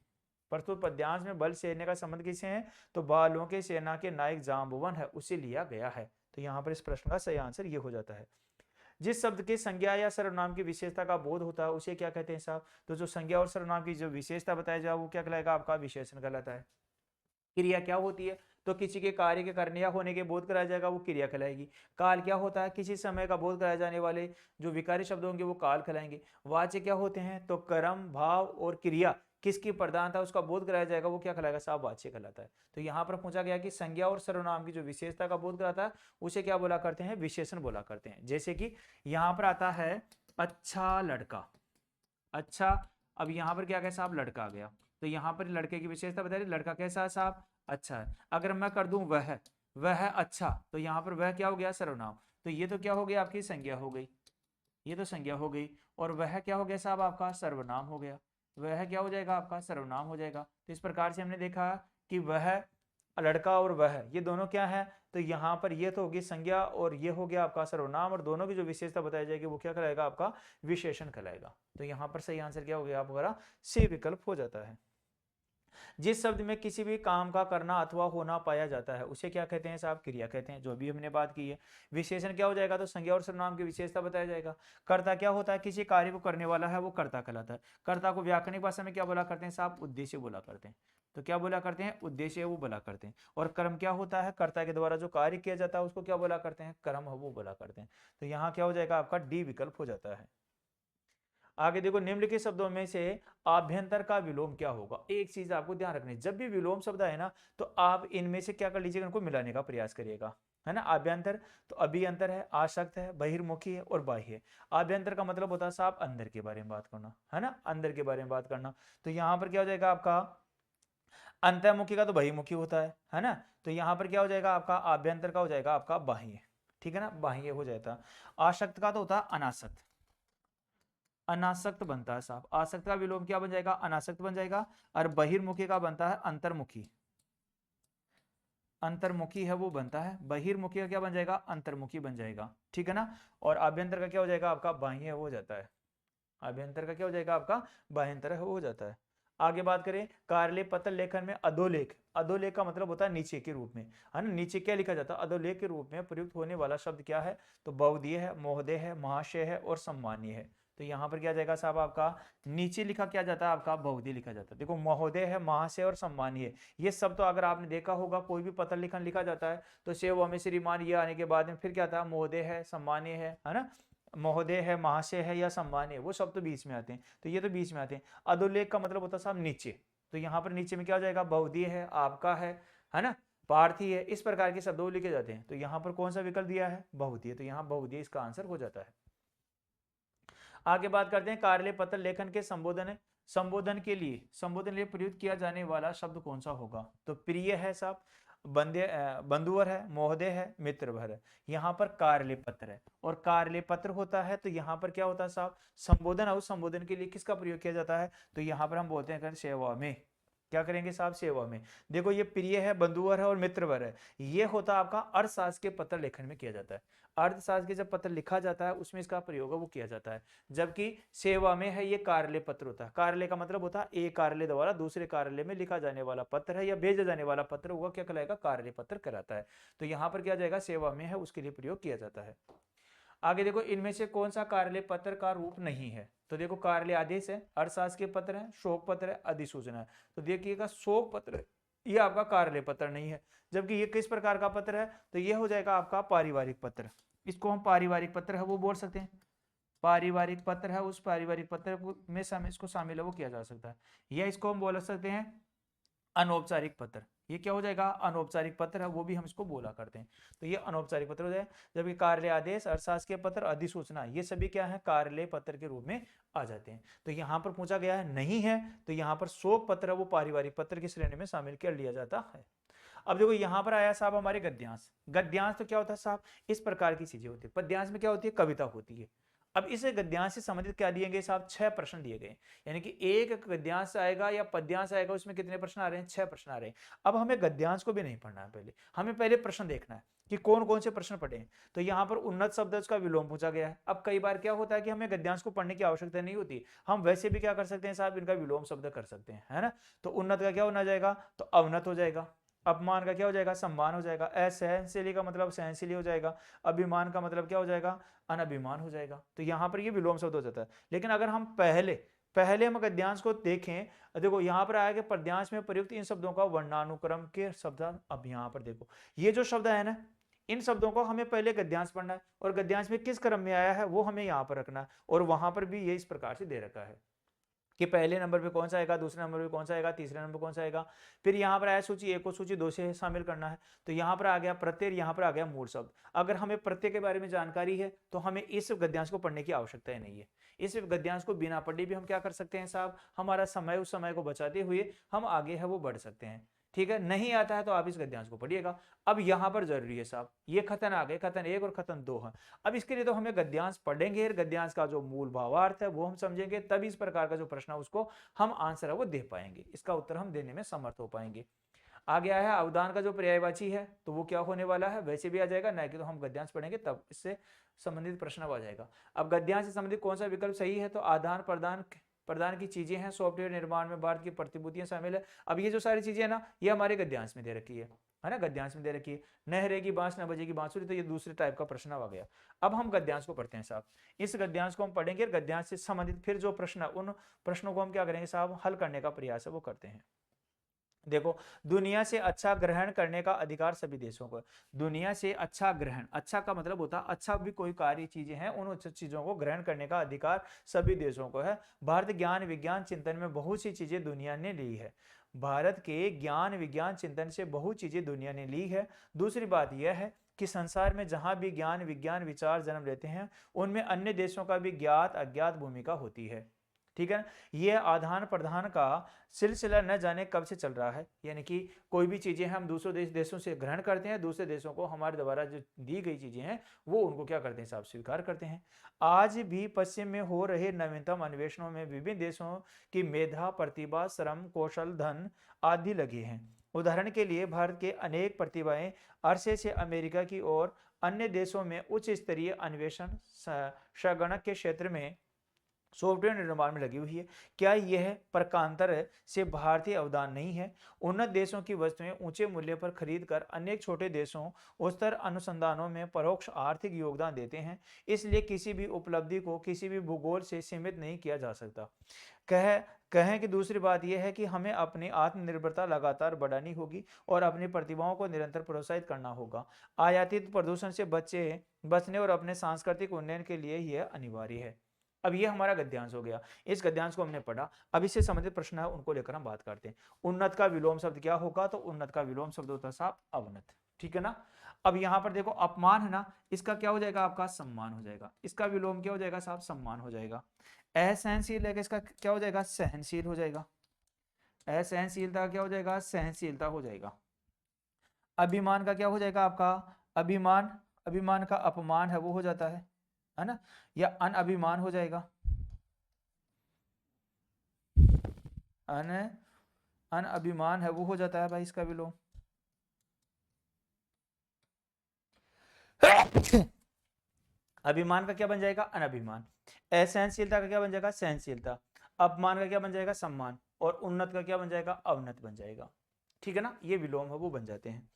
प्रस्तुत पद्यांश में बल सैन्य का संबंध किससे है, तो बालों के सेना के नायक जांबवन है उसे लिया गया है। तो यहाँ पर इस प्रश्न का सही आंसर ये हो जाता है। जिस शब्द के संज्ञा या सर्वनाम की विशेषता का बोध होता है उसे क्या कहते हैं साहब, तो जो संज्ञा और सर्वनाम की जो विशेषता बताया जाए वो क्या कहलाएगा, आपका विशेषण कहलाता है। क्रिया क्या होती है, तो किसी के कार्य के करने या होने के बोध कराया जाएगा वो क्रिया कहलाएगी। काल क्या होता है, किसी समय का बोध कराए जाने वाले जो विकारी शब्द होंगे वो काल कहलाएंगे। वाच्य क्या होते हैं, तो कर्म, भाव और क्रिया किसकी प्रधानता उसका बोध कराया जाएगा वो क्या कहलाएगा साहब, वाच्य कहलाता है। तो यहाँ पर पूछा गया कि संज्ञा और सर्वनाम की जो विशेषता का बोध कराता है उसे क्या बोला करते हैं, विशेषण बोला करते हैं। जैसे कि यहाँ पर आता है अच्छा लड़का, अच्छा, अब यहाँ पर क्या कहे साहब, लड़का आ गया, तो यहाँ पर लड़के की विशेषता बता रही, लड़का कैसा है साहब, अच्छा है। अगर मैं कर दूं वह अच्छा, तो यहाँ पर वह क्या हो गया, सर्वनाम। तो ये तो क्या हो गया, आपकी संज्ञा हो गई, ये तो संज्ञा हो गई। और वह क्या हो गया साहब, आपका सर्वनाम हो गया, वह क्या हो जाएगा, आपका सर्वनाम हो जाएगा। तो इस प्रकार से हमने देखा कि वह, लड़का और वह ये दोनों क्या है, तो यहाँ पर ये तो होगी संज्ञा और ये हो गया आपका सर्वनाम, और दोनों की जो विशेषता बताई जाएगी वो क्या कहलाएगा, आपका विशेषण कहलाएगा। तो यहाँ पर सही आंसर क्या हो गया आपका, सी विकल्प हो जाता है। जिस शब्द में किसी भी काम का करना अथवा होना पाया जाता है उसे क्या कहते हैं साहब, क्रिया कहते हैं, जो भी हमने बात की है। विशेषण क्या हो जाएगा, तो संज्ञा और सर्वनाम की विशेषता बताया जाएगा। कर्ता क्या होता है, किसी कार्य को करने वाला है वो कर्ता कहलाता है। कर्ता को व्याकरणिक भाषा में क्या बोला करते हैं साहब, उद्देश्य बोला करते हैं। तो क्या बोला करते हैं, उद्देश्य वो बोला करते हैं। और कर्म क्या होता है, कर्ता के द्वारा जो कार्य किया जाता है उसको क्या बोला करते हैं, कर्म वो बोला करते हैं। तो यहाँ क्या हो जाएगा, आपका डी विकल्प हो जाता है। आगे देखो, निम्नलिखित शब्दों में से आभ्यंतर का विलोम क्या होगा। एक चीज आपको ध्यान रखनी, जब भी विलोम शब्द आए ना तो आप इनमें से क्या कर लीजिएगा, इनको मिलाने का प्रयास करिएगा। है ना। आभ्यंतर तो अभियंतर है, आसक्त है, बहिर्मुखी है और बाह्य है। आभ्यंतर का मतलब होता है साहब अंदर के बारे में बात करना, है ना, अंदर के बारे में बात करना। तो यहाँ पर क्या हो जाएगा आपका, अंतर्मुखी का तो बहिर्मुखी होता है ना। तो यहाँ पर क्या हो जाएगा आपका, आभ्यंतर का हो जाएगा आपका बाह्य, ठीक है ना, बाह्य हो जाता। आसक्त का तो होता है अनासक्त, अनासक्त बनता है साहब। आसक्त का विलोम क्या बन जाएगा, अनासक्त बन जाएगा। और बहिर्मुखी का बनता है अंतर्मुखी, अंतर्मुखी है वो बनता है। बहिर्मुखी का क्या बन जाएगा, अंतर्मुखी बन जाएगा, ठीक है ना। और आभ्यंतर का क्या हो जाएगा आपका, बाह्य हो जाता है। आभ्यंतर का क्या हो जाएगा आपका, बाह्यंतर हो जाता है। आगे बात करें, कार्यालय पत्र लेखन में अधोलेख, अधोलेख का मतलब होता है नीचे के रूप में, है ना। नीचे क्या लिखा जाता है, अधोलेख के रूप में प्रयुक्त होने वाला शब्द क्या है, तो बहुधीय है, महोदय है, महाशय है और सम्मानीय है। तो यहाँ पर क्या जाएगा साहब आपका, नीचे लिखा क्या जाता है आपका, बहुधीय लिखा जाता है। देखो महोदय है, महाशय और सम्मानीय, ये सब तो अगर आपने देखा होगा, कोई भी पत्र लेखन लिखा जाता है तो सेवा में श्रीमान ये आने के बाद में फिर क्या था, महोदय है, सम्मानीय है ना। महोदय है, महाशय है या सम्मानीय, वो सब तो बीच में आते हैं, तो ये तो बीच में आते हैं। अधोलेख का मतलब होता है साहब नीचे, तो यहाँ पर नीचे में क्या हो जाएगा, बहुधीय है, आपका है ना, पार्थी है, इस प्रकार के शब्द लिखे जाते हैं। तो यहाँ पर कौन सा विकल्प दिया है, बहुधीय, तो यहाँ बहुधीय इसका आंसर हो जाता है। आगे बात करते हैं, कार्यालय पत्र लेखन के संबोधन, संबोधन के लिए प्रयुक्त किया जाने वाला शब्द कौन सा होगा, तो प्रिय है साहब, बंधुवर है, महोदय है, मित्रवर है। यहाँ पर कार्यालय पत्र है और कार्यालय पत्र होता है, तो यहाँ पर क्या होता है साहब, संबोधन और संबोधन के लिए किसका प्रयोग किया जाता है, तो यहाँ पर हम बोलते हैं सेवा में, क्या करेंगे साहब, सेवा में। देखो ये प्रिय है, बंधुवर है और मित्रवर है, ये होता है आपका अर्थशास्त्र के पत्र लेखन में किया जाता है। अर्थशास्त्र के जब पत्र लिखा जाता है उसमें इसका प्रयोग वो किया जाता है। जबकि सेवा में है ये कार्यालय पत्र होता है। कार्यालय का मतलब होता है एक कार्यालय द्वारा दूसरे कार्यालय में लिखा जाने वाला पत्र है या भेजा जाने वाला पत्र होगा, क्या कहलाएगा, कार्यालय पत्र कहलाता है। तो यहाँ पर क्या जाएगा, सेवा में है उसके लिए प्रयोग किया जाता है। आगे देखो, इनमें से कौन सा कार्यालय पत्र का रूप नहीं है, तो देखो कार्यालय आदेश है, अर्थशास्त्र के पत्र है, शोक पत्र है, अधिसूचना है। तो देखिएगा शोक पत्र ये आपका कार्यालय पत्र नहीं है। जबकि ये किस प्रकार का पत्र है, तो ये हो जाएगा आपका पारिवारिक पत्र, इसको हम पारिवारिक पत्र है वो बोल सकते हैं। पारिवारिक पत्र है, उस पारिवारिक पत्र में इसको शामिल है वो किया जा सकता है। या इसको हम बोल सकते हैं अनौपचारिक पत्र, ये क्या हो जाएगा, अनौपचारिक पत्र है वो भी हम इसको बोला करते हैं। तो ये अनौपचारिक पत्र हो जाए। जबकि कार्यालय आदेश, अर्थशास्त्र के पत्र, अधिसूचना, ये सभी क्या है, कार्यालय पत्र के रूप में आ जाते हैं। तो यहाँ पर पूछा गया है नहीं है, तो यहाँ पर शोक पत्र वो पारिवारिक पत्र की श्रेणी में शामिल कर लिया जाता है। अब देखो यहाँ पर आया साहब हमारे गद्यांश। गद्यांश तो क्या होता है साहब, इस प्रकार की चीजें होती है। पद्यांश में क्या होती है, कविता होती है। अब इस गद्यांश से संबंधित क्या दिए गए साहब, 6 प्रश्न दिए गए। यानी कि एक गद्यांश आएगा या पद्यांश आएगा, उसमें कितने प्रश्न आ रहे हैं, 6 प्रश्न आ रहे हैं। अब हमें गद्यांश को भी नहीं पढ़ना है, पहले हमें पहले प्रश्न देखना है कि कौन कौन से प्रश्न पढ़े हैं। तो यहाँ पर उन्नत शब्द का विलोम पूछा गया है। अब कई बार क्या होता है कि हमें गद्यांश को पढ़ने की आवश्यकता नहीं होती, हम वैसे भी क्या कर सकते हैं साहब, इनका विलोम शब्द कर सकते हैं, है ना। तो उन्नत का क्या होना जाएगा, तो अवनत हो जाएगा। अपमान का क्या हो जाएगा, सम्मान हो जाएगा। असहनशीली का मतलब सहनशीली हो जाएगा। अभिमान का मतलब क्या हो जाएगा, अनभिमान हो जाएगा। तो यहाँ पर ये विलोम शब्द हो जाता है। लेकिन अगर हम पहले हम गद्यांश को देखें, देखो यहाँ पर आया कि पद्यांश में प्रयुक्त इन शब्दों का वर्णानुक्रम के शब्द। अब यहाँ पर देखो ये जो शब्द है ना, इन शब्दों को हमें पहले गद्यांश पढ़ना है और गद्यांश में किस क्रम में आया है वो हमें यहाँ पर रखना है। और वहां पर भी ये इस प्रकार से दे रखा है कि पहले नंबर पे कौन सा आएगा, दूसरे नंबर पे कौन सा आएगा, तीसरे नंबर पे कौन सा आएगा। फिर यहाँ पर आया सूची 1 को सूची 2 से शामिल करना है। तो यहाँ पर आ गया प्रत्यय, यहाँ पर आ गया मूल शब्द। अगर हमें प्रत्यय के बारे में जानकारी है तो हमें इस गद्यांश को पढ़ने की आवश्यकता ही नहीं है। इस गद्यांश को बिना पढ़े भी हम क्या कर सकते हैं साहब, हमारा समय उस समय को बचाते हुए हम आगे है वो बढ़ सकते हैं। ठीक है, नहीं आता है तो आप इस गद्यांश को पढ़िएगा। अब यहाँ पर जरूरी है साहब, ये कथन आ गए, कथन 1 और कथन 2 है। अब इसके लिए तो हमें गद्यांश पढ़ेंगे, गद्यांश का जो मूल भावार्थ है वो हम समझेंगे, तभी इस प्रकार का जो प्रश्न है उसको हम आंसर है वो दे पाएंगे, इसका उत्तर हम देने में समर्थ हो पाएंगे। आगे आया है अवदान का जो पर्यायवाची है, तो वो क्या होने वाला है, वैसे भी आ जाएगा, ना कि तो हम गद्यांश पढ़ेंगे तब इससे संबंधित प्रश्न आ जाएगा। अब गद्यांश से संबंधित कौन सा विकल्प सही है, तो आदान प्रदान की चीजें हैं, सॉफ्टवेयर निर्माण में भारत की प्रतिभूतियां शामिल है। अब ये जो सारी चीजें है ना, ये हमारे गद्यांश में दे रखी है ना, गद्यांश में दे रखी है। न रहेगी बांस न बजेगी बांसुरी, तो ये दूसरे टाइप का प्रश्न आ गया। अब हम गद्यांश को पढ़ते हैं साहब। इस गद्यांश को हम पढ़ेंगे, गद्यांश से संबंधित फिर जो प्रश्न, उन प्रश्नों को हम क्या करेंगे साहब, हल करने का प्रयास है वो करते हैं। देखो, दुनिया से अच्छा ग्रहण करने का अधिकार सभी देशों को। दुनिया से अच्छा ग्रहण, अच्छा का मतलब होता है अच्छा भी कोई कार्य चीजें हैं, उन चीजों को ग्रहण करने का अधिकार सभी देशों को है। भारत ज्ञान विज्ञान चिंतन में बहुत सी चीजें दुनिया ने ली है। भारत के ज्ञान विज्ञान चिंतन से बहुत चीजें दुनिया ने ली है। दूसरी बात यह है कि संसार में जहां भी ज्ञान विज्ञान विचार जन्म लेते हैं उनमें अन्य देशों का भी ज्ञात अज्ञात भूमिका होती है। ठीक है ना। यह आदान प्रदान का सिलसिला न जाने कब से चल रहा है, यानी कि कोई भी चीजें हम दूसरों देशों से ग्रहण करते हैं, दूसरे देशों को हमारे द्वारा जो दी गई चीजें हैं वो उनको क्या करते हैं साहब, स्वीकार करते हैं। आज भी पश्चिम में हो रहे नवीनतम अन्वेषणों में विभिन्न देशों की मेधा प्रतिभा श्रम कौशल धन आदि लगे हैं। उदाहरण के लिए भारत के अनेक प्रतिभाएं अरसे से अमेरिका की ओर अन्य देशों में उच्च स्तरीय अन्वेषण संगणक के क्षेत्र में सॉफ्टवेयर निर्माण में लगी हुई है। क्या यह प्रकांतर से भारतीय अवदान नहीं है? उन्नत देशों की वस्तुएं ऊंचे मूल्य पर खरीद कर अनेक छोटे देशों उच्चतर अनुसंधानों में परोक्ष आर्थिक योगदान देते हैं। इसलिए किसी भी उपलब्धि को किसी भी भूगोल से सीमित नहीं किया जा सकता। कहें कि दूसरी बात यह है कि हमें अपनी आत्मनिर्भरता लगातार बढ़ानी होगी और अपनी प्रतिभाओं को निरंतर प्रोत्साहित करना होगा। आयातित प्रदूषण से बचने और अपने सांस्कृतिक उन्नयन के लिए यह अनिवार्य है। अब ये हमारा गद्यांश हो गया। इस गद्यांश को हमने पढ़ा। अब इससे संबंधित प्रश्न है उनको लेकर हम बात करते हैं। उन्नत का विलोम शब्द क्या होगा? तो उन्नत का विलोम शब्द होता है साहब अवनत। ठीक है ना। अब यहां पर देखो अपमान है ना, इसका क्या हो जाएगा आपका? सम्मान हो जाएगा। इसका विलोम क्या हो जाएगा साहब? सम्मान हो जाएगा। असहनशील है, इसका क्या हो जाएगा? सहनशील हो जाएगा। असहनशीलता क्या हो जाएगा? सहनशीलता हो जाएगा। अभिमान का क्या हो जाएगा आपका? अभिमान। अभिमान का अपमान है वो हो जाता है ना, या अनअभिमान हो जाएगा। अनअभिमान है वो हो जाता है भाई इसका विलोम। अभिमान का क्या बन जाएगा? अनअभिमान। असहनशीलता का क्या बन जाएगा? सहनशीलता। अपमान का क्या बन जाएगा? सम्मान। और उन्नत का क्या बन जाएगा? अवनत बन जाएगा। ठीक है ना, ये विलोम है वो बन जाते हैं।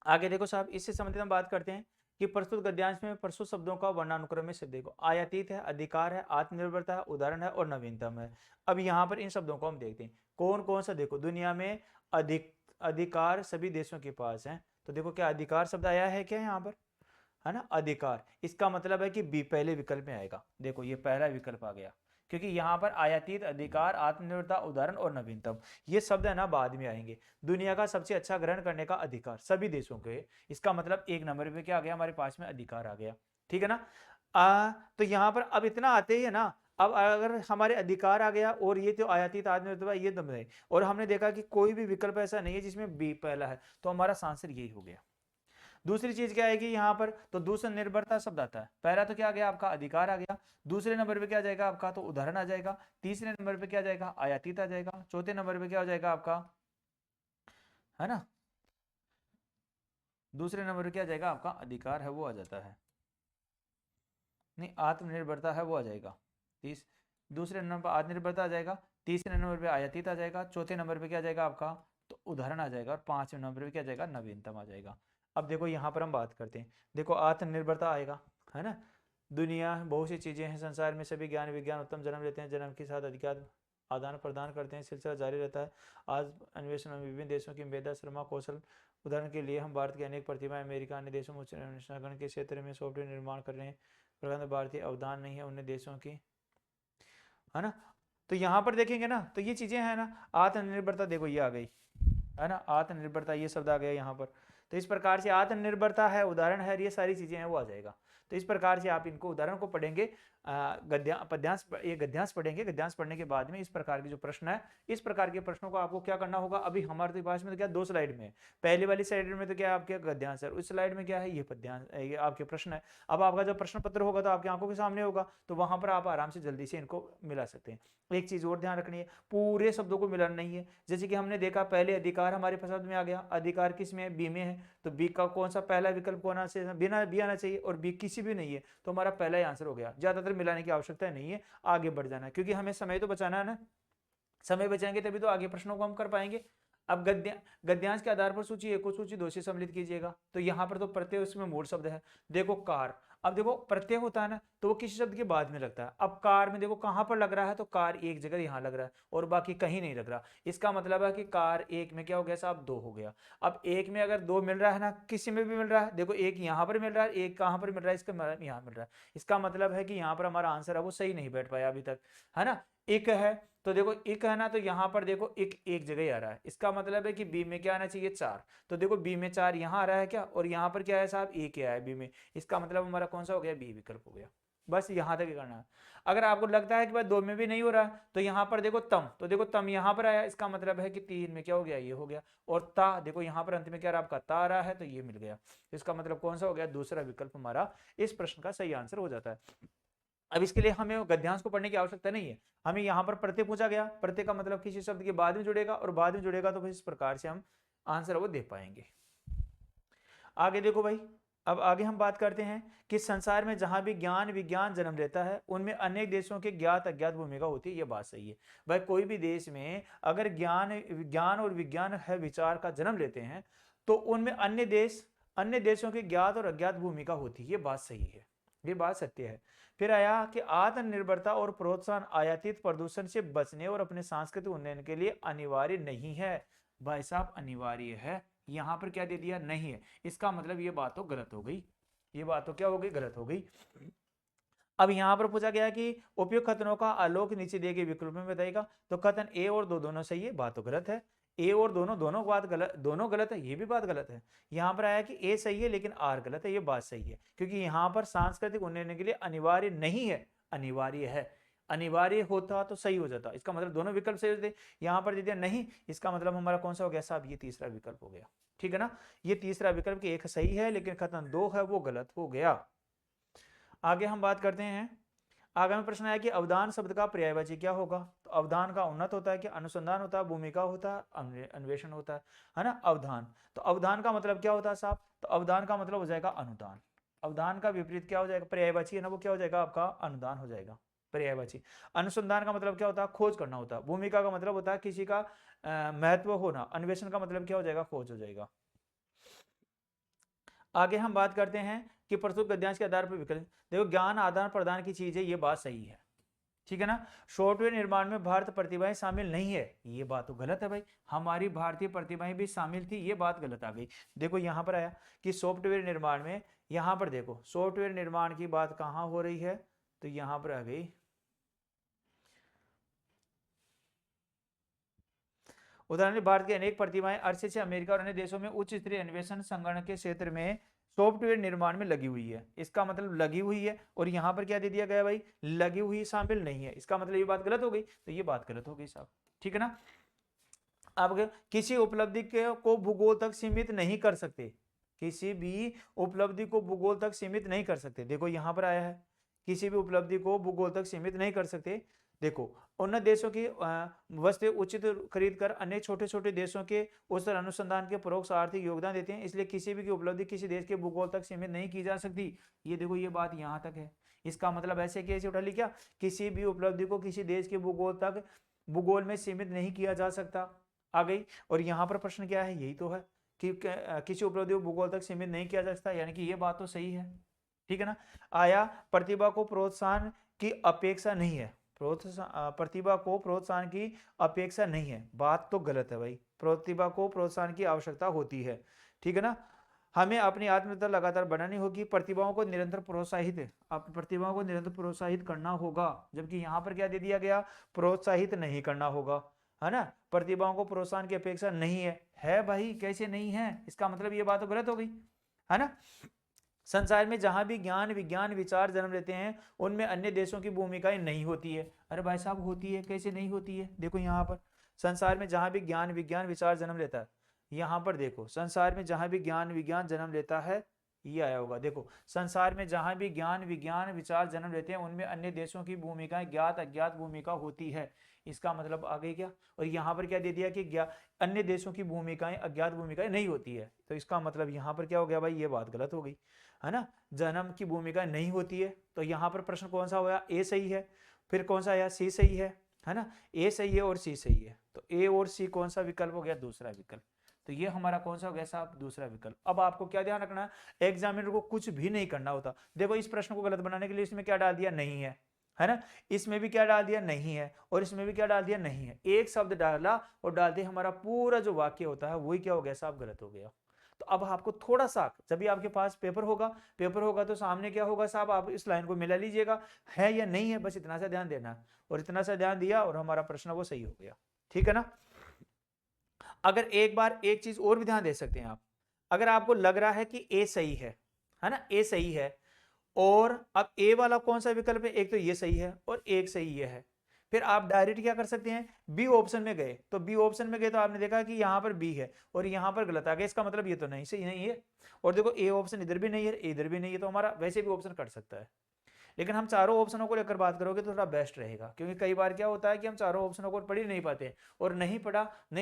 आगे देखो साहब, इससे संबंधित हम बात करते हैं कि प्रस्तुत गद्यांश में प्रस्तुत शब्दों का वर्णानुक्रम में शब्द देखो। आयातीत है, अधिकार है, आत्मनिर्भरता है, उदाहरण है और नवीनतम है। अब यहाँ पर इन शब्दों को हम देखते हैं कौन कौन सा। देखो दुनिया में अधिकार सभी देशों के पास है। तो देखो क्या अधिकार शब्द आया है क्या यहाँ पर? है ना, अधिकार। इसका मतलब है कि बी पहले विकल्प में आएगा। देखो ये पहला विकल्प आ गया, क्योंकि यहाँ पर आयातीत, अधिकार, आत्मनिर्भरता, उदाहरण और नवीनतम ये शब्द है ना बाद में आएंगे। दुनिया का सबसे अच्छा ग्रहण करने का अधिकार सभी देशों के, इसका मतलब एक नंबर पे क्या आ गया हमारे पास में? अधिकार आ गया। ठीक है ना। तो यहाँ पर अब इतना आते ही है ना, अब अगर हमारे अधिकार आ गया और ये तो आयातीत आत्मनिर्भरता ये दम है, और हमने देखा कि कोई भी विकल्प ऐसा नहीं है जिसमें बी पहला है, तो हमारा आंसर यही हो गया। दूसरी चीज क्या आएगी यहाँ पर? तो दूसरा निर्भरता शब्द आता है। पहला तो क्या आ गया आपका? अधिकार आ गया। दूसरे नंबर पे क्या आ जाएगा आपका? तो उदाहरण आ जाएगा। तीसरे नंबर पे क्या आ जाएगा? आयातीत आ जाएगा। चौथे नंबर पे क्या हो जाएगा आपका? है ना, दूसरे नंबर पे क्या आ जाएगा आपका? अधिकार है वो आ जाता है, नहीं आत्मनिर्भरता है वो आ जाएगा। दूसरे नंबर पर आत्मनिर्भरता आ जाएगा। तीसरे नंबर पे आयातीत आ जाएगा। चौथे नंबर पे क्या आ जाएगा आपका? तो उदाहरण आ जाएगा। और पांचवें नंबर पे क्या आ जाएगा? नवीनतम आ जाएगा। अब देखो यहाँ पर हम बात करते हैं। देखो आत्मनिर्भरता आएगा, है ना। दुनिया बहुत सी चीजें हैं, संसार में सभी ज्ञान विज्ञान उत्तम जन्म लेते हैं, जन्म के साथ अधिकार आदान प्रदान करते हैं, सिलसिला जारी रहता है। आज अन्वेषण में विभिन्न देशों की मेधा श्रमा कौशल, उदाहरण के लिए हम भारत के अनेक प्रतिभाएं अमेरिका अन्य देशों में उच्च अन्वेषण के क्षेत्र में सॉफ्टवेयर निर्माण कर रहे हैं। प्रबंध भारतीय अवदान नहीं है उन देशों की, है ना। तो यहाँ पर देखेंगे ना तो ये चीजें हैं ना, आत्मनिर्भरता देखो ये आ गई, है ना, आत्मनिर्भरता ये शब्द आ गया यहाँ पर। तो इस प्रकार से आत्मनिर्भरता है, उदाहरण है, ये सारी चीजें हैं वो आ जाएगा। तो इस प्रकार से आप इनको उदाहरण को पढ़ेंगे, पद्यांश, ये गद्यांश पढ़ेंगे। गद्यांश पढ़ने के बाद में इस प्रकार के जो प्रश्न है, इस प्रकार के प्रश्नों को आपको क्या करना होगा। अभी हमारे पास में तो क्या दो स्लाइड में है, पहले वाली स्लाइड में तो क्या आपके गद्यांश है, उस स्लाइड में क्या है ये पद्यांश, ये आपके प्रश्न है। अब आपका जब प्रश्न पत्र होगा तो आपकी आंखों के सामने होगा, तो वहां पर आप आराम से जल्दी से इनको मिला सकते हैं। एक चीज और ध्यान रखनी है, पूरे शब्दों को मिलाना नहीं है। जैसे कि हमने देखा पहले अधिकार हमारे शब्द में आ गया, अधिकार किस में है? बी में है। तो बी का कौन सा पहला विकल्प होना चाहिए? बिना बी आना चाहिए, और बी किसी भी नहीं है, तो हमारा पहला ही आंसर हो गया। ज्यादातर मिलाने की आवश्यकता नहीं है, आगे बढ़ जाना है, क्योंकि हमें समय तो बचाना है ना। समय बचाएंगे तभी तो आगे प्रश्नों को हम कर पाएंगे। अब गद्यांश के आधार पर सूची 1 को सूची 2 से सम्मिलित कीजिएगा। तो यहाँ पर तो प्रत्यय उसमें मूल शब्द है। देखो कार, अब देखो प्रत्यय होता है ना तो वो किसी शब्द के बाद में लगता है। अब कार में देखो कहां पर लग रहा है, तो कार एक जगह यहाँ लग रहा है और बाकी कहीं नहीं लग रहा। इसका मतलब है कि कार एक में क्या हो गया साहब? 2 हो गया। अब एक में अगर 2 मिल रहा है ना, किसी में भी मिल रहा है, देखो एक यहाँ पर मिल रहा है, एक कहां पर मिल रहा है? इसका यहाँ मिल रहा है। इसका मतलब है कि यहाँ पर हमारा आंसर है वो सही नहीं बैठ पाया अभी तक, है ना। इक है, तो देखो इक है ना, तो यहाँ पर देखो इक एक जगह ही आ रहा है, इसका मतलब है कि बी में क्या आना चाहिए 4। तो देखो बी में 4 यहाँ आ रहा है क्या, और यहाँ पर क्या है साहब ए क्या है बी में, इसका मतलब हमारा कौन सा हो गया, बी विकल्प हो गया। बस यहाँ तक ही करना है। अगर आपको लगता है कि भाई 2 में भी नहीं हो रहा तो यहाँ पर देखो तम, तो देखो तम यहाँ पर आया, इसका मतलब है कि 3 में क्या हो गया, ये हो गया। और ता देखो यहाँ पर अंत में क्या रहा आपका, ता आ रहा है, तो ये मिल गया। इसका मतलब कौन सा हो गया, दूसरा विकल्प हमारा इस प्रश्न का सही आंसर हो जाता है। अब इसके लिए हमें गद्यांश को पढ़ने की आवश्यकता नहीं है, हमें यहाँ पर प्रत्यय पूछा गया, प्रत्यय का मतलब किसी शब्द के बाद में जुड़ेगा, और बाद में जुड़ेगा तो इस प्रकार से हम आंसर वो दे पाएंगे। आगे देखो भाई, अब आगे हम बात करते हैं कि संसार में जहां भी ज्ञान विज्ञान जन्म लेता है उनमें अनेक देशों के ज्ञात अज्ञात भूमिका होती है। ये बात सही है भाई, कोई भी देश में अगर ज्ञान और विज्ञान है विचार का जन्म लेते हैं तो उनमें अन्य देशों की ज्ञात और अज्ञात भूमिका होती है। ये बात सही है, ये बात सत्य है। फिर आया कि आत्मनिर्भरता और प्रोत्साहन आयातित प्रदूषण से बचने और अपने सांस्कृतिक उन्नयन के लिए अनिवार्य नहीं है। भाई साहब अनिवार्य है, यहां पर क्या दे दिया, नहीं है, इसका मतलब ये बात तो गलत हो गई, ये बात तो क्या हो गई, गलत हो गई। अब यहां पर पूछा गया कि उपयुक्त कथनों का आलोक नीचे दिए गए विकल्प में बताएगा, तो कथन ए और दो दोनों सही है, बात तो गलत है। ए और दोनों बात गलत, दोनों गलत है, ये भी बात गलत है। यहां पर आया कि ए सही है लेकिन आर गलत है, ये बात सही है, क्योंकि यहां पर सांस्कृतिक उन्नयन के लिए अनिवार्य नहीं है, अनिवार्य है। अनिवार्य होता तो सही हो जाता, इसका मतलब दोनों विकल्प सही होते, यहां पर दे दिया नहीं, इसका मतलब हमारा कौन सा हो गया साहब, ये तीसरा विकल्प हो गया। ठीक है ना, ये तीसरा विकल्प की एक सही है लेकिन कथन 2 है वो गलत हो गया। आगे हम बात करते हैं, आगामी प्रश्न है कि अवधान शब्द का पर्यायवाची क्या होगा। तो अवधान का उन्नत होता है कि अनुसंधान होता है, भूमिका होता है, अन्वेषण होता है ना। अवधान, तो अवधान का मतलब क्या होता है साहब, तो अवधान का मतलब हो जाएगा अनुदान। अवधान का विपरीत क्या हो जाएगा, पर्यायवाची है ना, वो क्या हो जाएगा आपका अनुदान हो जाएगा, पर्यायवाची। अनुसंधान का मतलब क्या होता है, खोज करना होता है। भूमिका का मतलब होता है किसी का महत्व होना। अन्वेषण का मतलब क्या हो जाएगा, खोज हो जाएगा। आगे हम बात करते हैं कि प्रस्तुत गद्यांश के आधार पर विकल्प, देखो ज्ञान आदान प्रदान की चीज है, ये बात सही है, ठीक है ना। सॉफ्टवेयर निर्माण में भारत प्रतिभाएं शामिल नहीं है, ये बात तो गलत है भाई, हमारी भारतीय प्रतिभाएं भी शामिल थी, ये बात गलत आ गई। देखो यहां पर आया कि सॉफ्टवेयर निर्माण में, यहां पर देखो सॉफ्टवेयर निर्माण की बात कहां हो रही है, तो यहां पर आ गई उदाहरण, भारत की अनेक प्रतिभाएं अरसे से अमेरिका और अन्य देशों में उच्च स्तरीय अन्वेषण संगणक के क्षेत्र में सॉफ्टवेयर निर्माण में लगी हुई है। इसका मतलब लगी हुई है, और यहां पर क्या दे दिया गया भाई, लगी हुई शामिल नहीं है, इसका मतलब ये बात गलत हो गई, तो ये बात गलत हो गई साहब, ठीक है ना। अब किसी उपलब्धि को भूगोल तक सीमित नहीं कर सकते, किसी भी उपलब्धि को भूगोल तक सीमित नहीं कर सकते। देखो यहां पर आया है, किसी भी उपलब्धि को भूगोल तक सीमित नहीं कर सकते। देखो उन्नत देशों की वस्तुएं उचित खरीद कर अन्य छोटे छोटे देशों के उस अनुसंधान के परोक्ष आर्थिक योगदान देते हैं, इसलिए किसी भी की उपलब्धि किसी देश के भूगोल तक सीमित नहीं की जा सकती। ये देखो ये बात यहाँ तक है, इसका मतलब ऐसे कैसे उठा ली, क्या किसी भी उपलब्धि को किसी देश के भूगोल में सीमित नहीं किया जा सकता, आ गई। और यहाँ पर प्रश्न क्या है, यही तो है कि किसी उपलब्धि को भूगोल तक सीमित नहीं किया जा सकता, यानी कि ये बात तो सही है, ठीक है ना। आया प्रतिभा को प्रोत्साहन की अपेक्षा नहीं है, प्रतिभा को प्रोत्साहन की अपेक्षा नहीं है, बात तो गलत है भाई, प्रतिभा को प्रोत्साहन की आवश्यकता होती है, ठीक है ना। हमें अपनी आत्मनिर्भरता लगातार बनानी होगी, प्रतिभाओं को निरंतर प्रोत्साहित करना होगा, जबकि यहाँ पर क्या दे दिया गया, प्रोत्साहित नहीं करना होगा, है ना। प्रतिभाओं को प्रोत्साहन की अपेक्षा नहीं है भाई, कैसे नहीं है, इसका मतलब ये बात तो गलत हो गई, है ना। संसार में जहां भी ज्ञान विज्ञान विचार जन्म लेते हैं उनमें अन्य देशों की भूमिकाएं नहीं होती है। अरे भाई साहब होती है, कैसे नहीं होती है, देखो यहाँ पर संसार में जहां भी ज्ञान विज्ञान विचार जन्म लेता है, यहाँ पर देखो संसार में जहां भी ज्ञान विज्ञान जन्म लेता है, ये आया होगा, देखो संसार में जहां भी ज्ञान विज्ञान विचार जन्म लेते हैं उनमें अन्य देशों की भूमिकाएं ज्ञात अज्ञात भूमिका होती है, इसका मतलब आ गई क्या। और यहाँ पर क्या दे दिया कि अन्य देशों की भूमिकाएं अज्ञात भूमिकाएं नहीं होती है, तो इसका मतलब यहाँ पर क्या हो गया भाई, ये बात गलत हो गई, है ना। जन्म की भूमिका नहीं होती है, तो यहाँ पर प्रश्न कौन सा होया, ए सही है, फिर कौन सा आया, सी सही है ना, ए सही है और सी सही है, तो ए और सी कौन सा विकल्प हो गया, दूसरा विकल्प। तो ये हमारा कौन सा हो गया साहब, दूसरा विकल्प। अब आपको क्या ध्यान रखना है, एग्जामिनर को कुछ भी नहीं करना होता। देखो इस प्रश्न को गलत बनाने के लिए इसमें क्या डाल दिया, नहीं है ना, इसमें भी क्या डाल दिया, नहीं है, और इसमें भी क्या डाल दिया, नहीं है, एक शब्द डाला और डाल दिया, हमारा पूरा जो वाक्य होता है वही क्या हो गया साहब, गलत हो गया। तो अब आपको थोड़ा सा, जब भी आपके पास पेपर होगा तो सामने क्या होगा साहब, आप इस लाइन को मिला लीजिएगा, है या नहीं है, बस इतना सा ध्यान देना है। और इतना सा ध्यान दिया और हमारा प्रश्न वो सही हो गया। ठीक है ना। अगर एक बार एक चीज और भी ध्यान दे सकते हैं आप, अगर आपको लग रहा है कि ए सही है ना, ए सही है, और अब ए वाला कौन सा विकल्प है, एक तो ये सही है और एक सही ये है, फिर आप डायरेक्ट क्या कर सकते हैं, बी ऑप्शन में गए, तो बी ऑप्शन में गए तो आपने देखा कि यहां पर बी है और यहां पर गलत आ गया, इसका मतलब ये तो नहीं सही नहीं है, और देखो ए ऑप्शन इधर भी नहीं है इधर भी नहीं है, तो हमारा वैसे भी ऑप्शन कट सकता है। लेकिन हम चारों ऑप्शनों को लेकर बात करोगे तो थोड़ा बेस्ट रहेगा, क्योंकि कई बार क्या होता है कि हम चारों ऑप्शनों को पढ़ ही नहीं पाते, और नहीं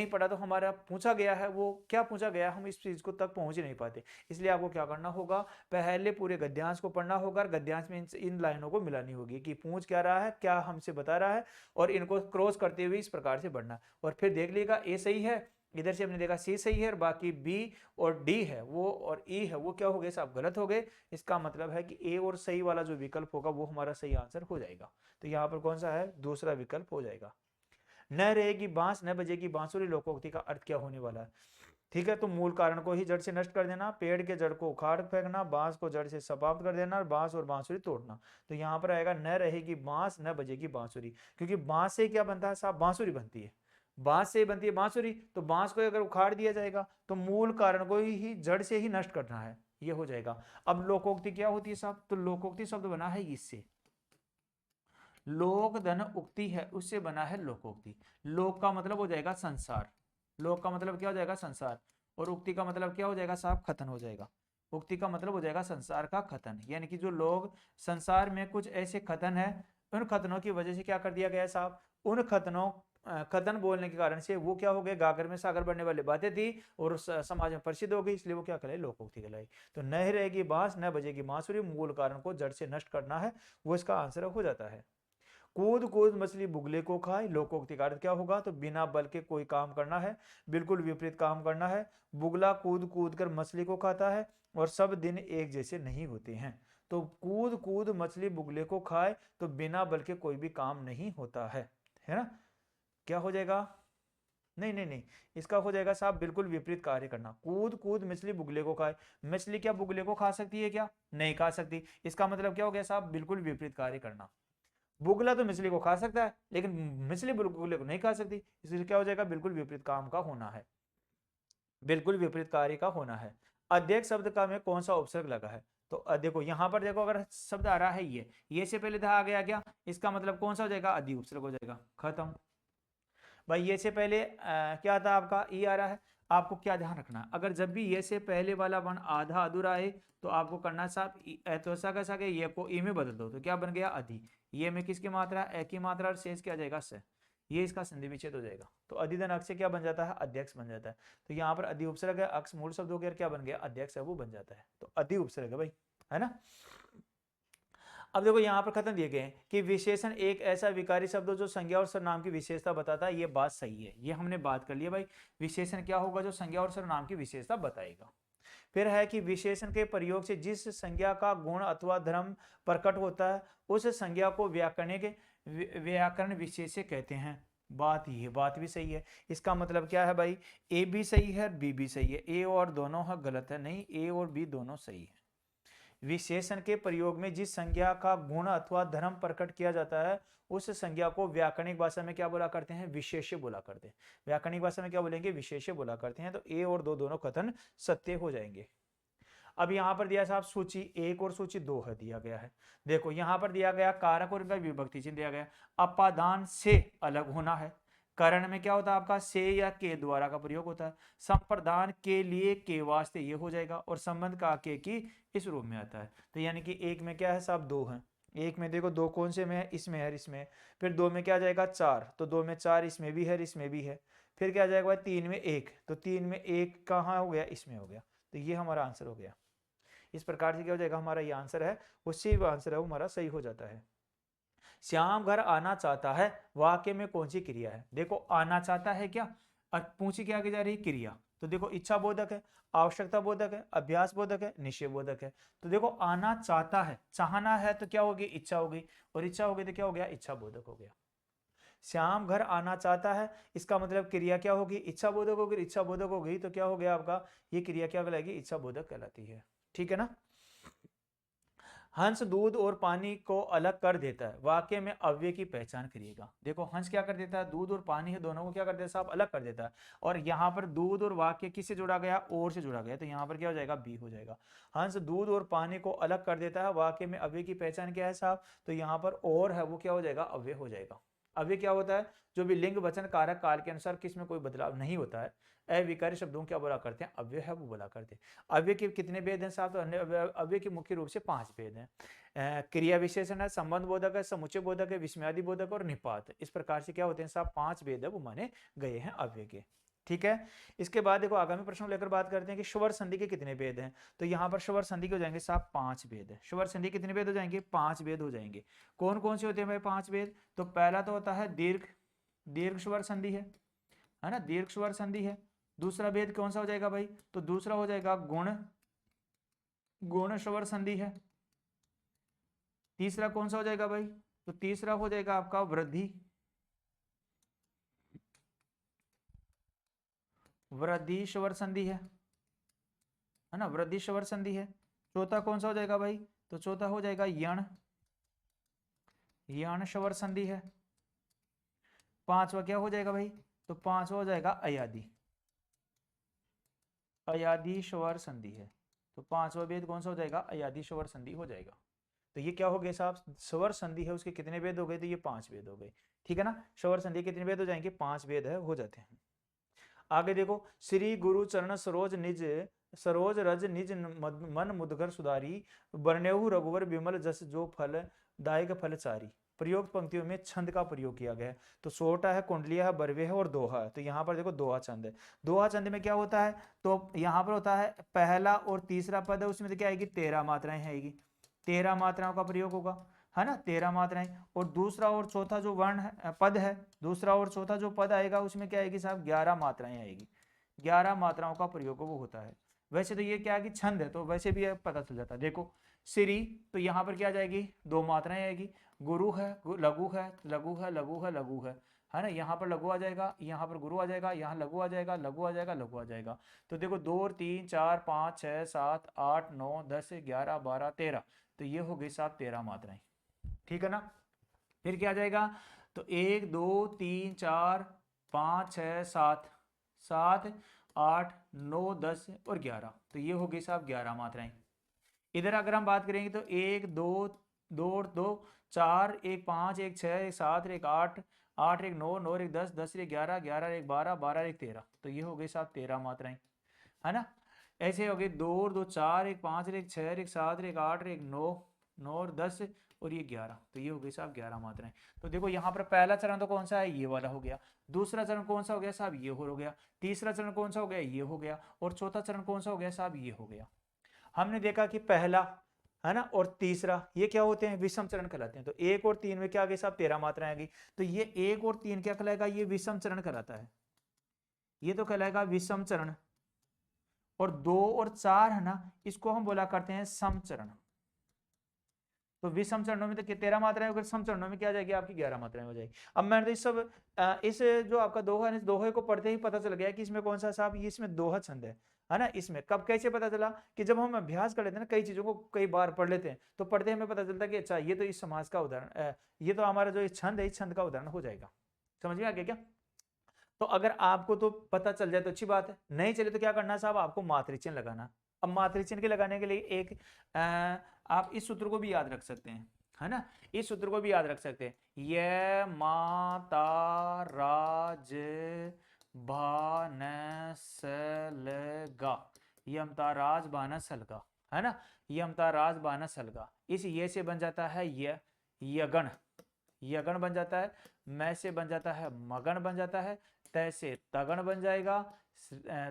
पढ़ा तो हमारा पूछा गया है वो क्या पूछा गया, हम इस चीज को तक पहुंच ही नहीं पाते। इसलिए आपको क्या करना होगा, पहले पूरे गद्यांश को पढ़ना होगा और गद्यांश में इन लाइनों को मिलानी होगी कि पूछ क्या रहा है, क्या हमसे बता रहा है, और इनको क्रॉस करते हुए इस प्रकार से बढ़ना, और फिर देख लीजिएगा ए सही है, इधर से हमने देखा सी सही है, और बाकी बी और डी है वो और ई है वो क्या हो गए साहब, गलत हो गए। इसका मतलब है कि ए और सही वाला जो विकल्प होगा वो हमारा सही आंसर हो जाएगा। तो यहाँ पर कौन सा है, दूसरा विकल्प हो जाएगा। न रहेगी बांस न बजेगी बांसुरी लोकोक्ति का अर्थ क्या होने वाला है। ठीक है, तो मूल कारण को ही जड़ से नष्ट कर देना, पेड़ के जड़ को उखाड़ फेंकना, बांस को जड़ से समाप्त कर देना, बांस और बांसुरी तोड़ना। तो यहाँ पर आएगा न रहेगी बांस न बजेगी बांसुरी, क्योंकि बांस से क्या बनता है साहब, बांसुरी बनती है, बांस से बनती है बांसुरी, तो बांस को अगर उखाड़ दिया जाएगा तो मूल कारण को ही जड़ से ही नष्ट करना है, ये हो जाएगा। अब लोकोक्ति क्या होती है साहब, तो लोकोक्ति शब्द बना है इससे, लोक धन उक्ति है उससे बना है लोकोक्ति। लोक का मतलब हो जाएगा संसार, लोक का मतलब क्या हो जाएगा संसार, और उक्ति का मतलब क्या हो जाएगा साहब, खतन हो जाएगा। उक्ति का मतलब हो जाएगा संसार का खतन, यानी कि जो लोग संसार में कुछ ऐसे खतन है, उन खतनों की वजह से क्या कर दिया गया साहब, उन खतनों खतन बोलने के कारण से वो क्या हो गए, गागर में सागर बढ़ने वाली बातें थी और समाज में प्रसिद्ध हो गई, इसलिए वो क्या कहलाई, लोकोक्ति कहलाई। तो न रहेगी बांस न बजेगी बांसुरी, मूल कारण को जड़ से नष्ट करना है, वो इसका आंसर हो जाता है। कूद कूद मछली बुगले को खाए, लोकोक्ति का अर्थ क्या होगा, तो बिना बल के कोई काम करना है, बिल्कुल विपरीत काम करना है। बुगला कूद कूद कर मछली को खाता है और सब दिन एक जैसे नहीं होते हैं। तो कूद कूद मछली बुगले को खाए, तो बिना बल के कोई भी काम नहीं होता है ना। क्या हो जाएगा, नहीं नहीं नहीं, इसका हो जाएगा साहब बिल्कुल विपरीत कार्य करना। कूद कूद मछली बुगले को खाए, मछली क्या बुगले को खा सकती है क्या, नहीं खा सकती, इसका मतलब क्या हो गया साहब, बिल्कुल विपरीत कार्य करना। बुगला तो मछली को खा सकता है लेकिन मछली बुगले को नहीं खा सकती, इसलिए क्या हो जाएगा, बिल्कुल विपरीत काम का होना है, बिल्कुल विपरीत कार्य का होना है। अध्यक्ष शब्द का में कौन सा उपसर्ग लगा है, तो देखो यहाँ पर देखो, अगर शब्द आ रहा है ये से पहले था आ गया क्या, इसका मतलब कौन सा हो जाएगा, अधि उपसर्ग हो जाएगा, खत्म। भाई ये से पहले क्या था आपका, ई आ रहा है, आपको क्या ध्यान रखना, अगर जब भी ये से पहले वाला वर्ण आधा अधूरा है तो आपको करना साहब तो ऐसा कैसा ये को ई में बदल दो, तो क्या बन गया, अधि, ये में किसकी मात्रा, ए की मात्रा, और शेष क्या जाएगा से, ये इसका संधि विच्छेद हो जाएगा, तो अधिधन अक्ष से क्या बन जाता है, अध्यक्ष बन जाता है। तो यहाँ पर अधि उपसर्ग है, अक्ष मूल शब्द हो गया, क्या बन गया, अध्यक्ष है वो बन जाता है, तो अधि उपसर्ग है भाई, है ना। अब देखो यहाँ पर खत्म दिए गए हैं कि विशेषण एक ऐसा विकारी शब्द हो जो संज्ञा और सर्वनाम की विशेषता बताता है, ये बात सही है, ये हमने बात कर लिया भाई। विशेषण क्या होगा, जो संज्ञा और सर्वनाम की विशेषता बताएगा। फिर है कि विशेषण के प्रयोग से जिस संज्ञा का गुण अथवा धर्म प्रकट होता है उस संज्ञा को व्याकरण विशेष्य कहते हैं। बात भी सही है। इसका मतलब क्या है भाई, ए भी सही है बी भी सही है, ए और दोनों है गलत है, नहीं ए और बी दोनों सही है। विशेषण के प्रयोग में जिस संज्ञा का गुण अथवा धर्म प्रकट किया जाता है उस संज्ञा को व्याकरणिक भाषा में क्या बोला करते हैं, विशेष्य बोला करते हैं। व्याकरणिक भाषा में क्या बोलेंगे, विशेष्य बोला करते हैं। तो ए और दो दोनों कथन सत्य हो जाएंगे। अब यहाँ पर दिया साहब सूची 1 और सूची 2 है दिया गया है। देखो यहाँ पर दिया गया कारक और इनका विभक्ति चिन्ह दिया गया, अपादान से अलग होना है। करण में क्या होता है आपका, से या के द्वारा का प्रयोग होता है। संप्रदान के लिए के वास्ते ये हो जाएगा, और संबंध का के की इस रूप में आता है। तो यानी कि एक में क्या है साहब, 2 है, एक में देखो 2 कौन से में है, इसमें है, इसमें। फिर 2 में क्या आ जाएगा 4, तो 2 में 4 इसमें भी है, इसमें भी है। फिर क्या आ जाएगा 3 में 1, तो 3 में 1 कहाँ हो गया, इसमें हो गया। तो ये हमारा आंसर हो गया। इस प्रकार से क्या हो जाएगा, हमारा ये आंसर है, उससे आंसर है वो हमारा सही हो जाता है। श्याम घर आना चाहता है, वाक्य में कौन सी क्रिया है। देखो आना चाहता है क्या, और पूछी क्या की जा रही है, क्रिया। तो देखो इच्छा बोधक है, आवश्यकता बोधक है, अभ्यास बोधक है, निश्चय बोधक है। तो देखो आना चाहता है, चाहना है तो क्या होगी, इच्छा होगी, और इच्छा होगी तो क्या हो गया, इच्छा बोधक हो गया। श्याम घर आना चाहता है, इसका मतलब क्रिया क्या होगी, इच्छा बोधक होगी। इच्छा बोधक होगी तो क्या हो गया आपका, ये क्रिया क्या कहलाएगी, इच्छा बोधक कहलाती है। ठीक है ना। हंस दूध और पानी को अलग कर देता है, वाक्य में अव्यय की पहचान करिएगा। देखो हंस क्या कर देता है, दूध और पानी है दोनों को क्या कर देता है साहब, अलग कर देता है। और यहाँ पर दूध और वाक्य किससे जुड़ा गया, और से जुड़ा गया, तो यहाँ पर क्या हो जाएगा, बी हो जाएगा। हंस दूध और पानी को अलग कर देता है, वाक्य में अव्यय की पहचान क्या है साहब, तो यहाँ पर और है वो क्या हो जाएगा, अव्यय हो जाएगा। अव्यय क्या होता है, जो भी लिंग वचन कारक काल के अनुसार किसमें कोई बदलाव नहीं होता है, अविकारी शब्दों क्या बोला करते हैं, अव्यय है वो बोला करते हैं। अव्यय के कितने भेद हैं साहब, तो अव्यय के मुख्य रूप से 5 भेद हैं। क्रिया विशेषण है, संबंध बोधक है, समुच्चय बोधक है, विस्मयादि बोधक और निपात। इस प्रकार से क्या होते हैं साहब, 5 भेद है वो माने गए हैं अव्यय के। ठीक है। इसके बाद देखो आगामी प्रश्न लेकर बात करते हैं कि स्वर संधि के कितने भेद हैं। तो यहाँ पर स्वर संधि के हो जाएंगे साहब 5 भेद है। स्वर संधि कितने भेद हो जाएंगे, 5 भेद हो जाएंगे। कौन कौन से होते हैं भाई 5 भेद, तो पहला तो होता है दीर्घ, दीर्घ स्वर संधि है ना, दीर्घ स्वर संधि है। दूसरा भेद कौन सा हो जाएगा भाई, तो दूसरा हो जाएगा गुण, गुण स्वर संधि है। तीसरा कौन सा हो जाएगा भाई, तो तीसरा हो जाएगा आपका वृद्धि, वृद्धि स्वर संधि है ना, वृद्धि स्वर संधि है। चौथा कौन सा हो जाएगा भाई, तो चौथा हो जाएगा यण, यण स्वर संधि है। पांचवा क्या हो जाएगा भाई, तो पांचवा हो जाएगा अयादि, अयादि स्वर संधि है। तो पांचवा भेद कौन सा हो जाएगा, अयादि स्वर संधि हो जाएगा। तो ये क्या हो गए साहब, स्वर संधि है उसके कितने भेद हो गए, तो ये 5 भेद हो गए। ठीक है ना, स्वर संधि कितने भेद हो जाएंगे, 5 भेद है हो जाते हैं। आगे देखो, श्री गुरु चरण सरोज निज, सरोज रज निज मन मुदगर सुधारी, बरनेहु रघुवर विमल जस जो फल दायक फल चारी। प्रयोग पंक्तियों में छंद का प्रयोग किया गया है। तो सोटा है, कुंडलिया है, बरवे है और दोहा है। तो यहाँ पर देखो दोहा छंद है। दोहा छंद में क्या होता है, तो यहाँ पर होता है पहला और तीसरा पद है, उसमें तो क्या आएगी, 13 मात्राएं आएगी, 13 मात्राओं का प्रयोग होगा, है ना, 13 मात्राएं। और दूसरा और चौथा जो वर्ण है, पद है, दूसरा और चौथा जो पद आएगा उसमें क्या आएगी साहब, 11 मात्राएं आएगी, 11 मात्राओं का प्रयोग वो होता है। वैसे तो ये क्या है कि छंद है, तो वैसे भी पता चल जाता है। देखो श्री, तो यहाँ पर क्या जाएगी, 2 मात्राएं आएगी। गुरु है, लघु है, लघु है, लघु है, लघु है ना, यहाँ पर लघु आ जाएगा, यहाँ पर गुरु आ जाएगा, यहाँ लघु आ जाएगा, लघु आ जाएगा, लघु आ जाएगा। तो देखो 2 और 3 4 5 6 7 8 9 10 11 12 13, तो ये हो गई साहब 13 मात्राएं। ठीक है ना। फिर क्या आ जाएगा, तो 1 2 3 4 5 6 7, 7 8 9 10 और 11, तो ये हो गई साहब 11 मात्राएं। इधर अगर हम बात करेंगे तो 1 2 2 और 2 4 1 5 1 6 1 7 1 8 8 1 9 9 1 10 10 1 11 11 1 12 12 1 13, तो ये हो गई साहब 13 मात्राएं, है ना। ऐसे हो गए 2 और 2 4 1 5 1 6 1 7 1 8 1 9 9 और 10 और ये 11, तो ये हो गई साहब 11 मात्राएं। तो देखो यहाँ पर पहला चरण तो कौन सा है, ये वाला हो गया। दूसरा चरण कौन सा हो गया साहब, ये हो गया। तीसरा चरण कौन सा हो गया, ये हो गया। और चौथा चरण कौन सा हो गया साहब, ये हो गया। हमने देखा कि पहला, है ना, और तीसरा ये क्या होते हैं, विषम चरण कहलाते हैं। तो 1 और 3 में क्या आ गई साहब, 13 मात्राएं आ गई। तो ये 1 और 3 क्या कहलाएगा, ये विषम चरण कहलाता है, ये तो कहलाएगा विषम चरण। और 2 और 4 है ना, इसको हम बोला करते हैं समचरण। तो विषम चरणों में तो 13 मात्राएं होगी, सम चरणों में क्या आ जाएगी आपकी 11 मात्राएं हो जाएगी। अब मैंने तो इस सब इस जो आपका दोहा है, इस दोहे को पढ़ते ही पता चल गया कि इसमें कौन सा साहब, ये इसमें दोहा छंद है ना। इसमें कब कैसे पता चला, कि जब हम अभ्यास कर लेते हैं ना, कई चीजों को कई बार पढ़ लेते हैं, तो पढ़ते हमें पता चलता है कि अच्छा ये तो इस समाज का उदाहरण, ये तो हमारा जो छंद है, इस छंद का उदाहरण हो जाएगा। समझ में आ गया क्या। तो अगर आपको तो पता चल जाए तो अच्छी बात है, नहीं चले तो क्या करना है साहब, आपको मातृचिन्ह लगाना। अब मातृचिन्ह के लगाने के लिए एक आप इस सूत्र को भी याद रख सकते हैं, है ना, इस सूत्र को भी याद रख सकते हैं। ये माता राज भानसलगा, यमता राज भानसलगा, है ना, यमता राज भानसलगा। इस ये से बन जाता है यगण, यगण बन जाता है। मैं से बन जाता है मगन बन जाता है। तय से तगण बन जाएगा,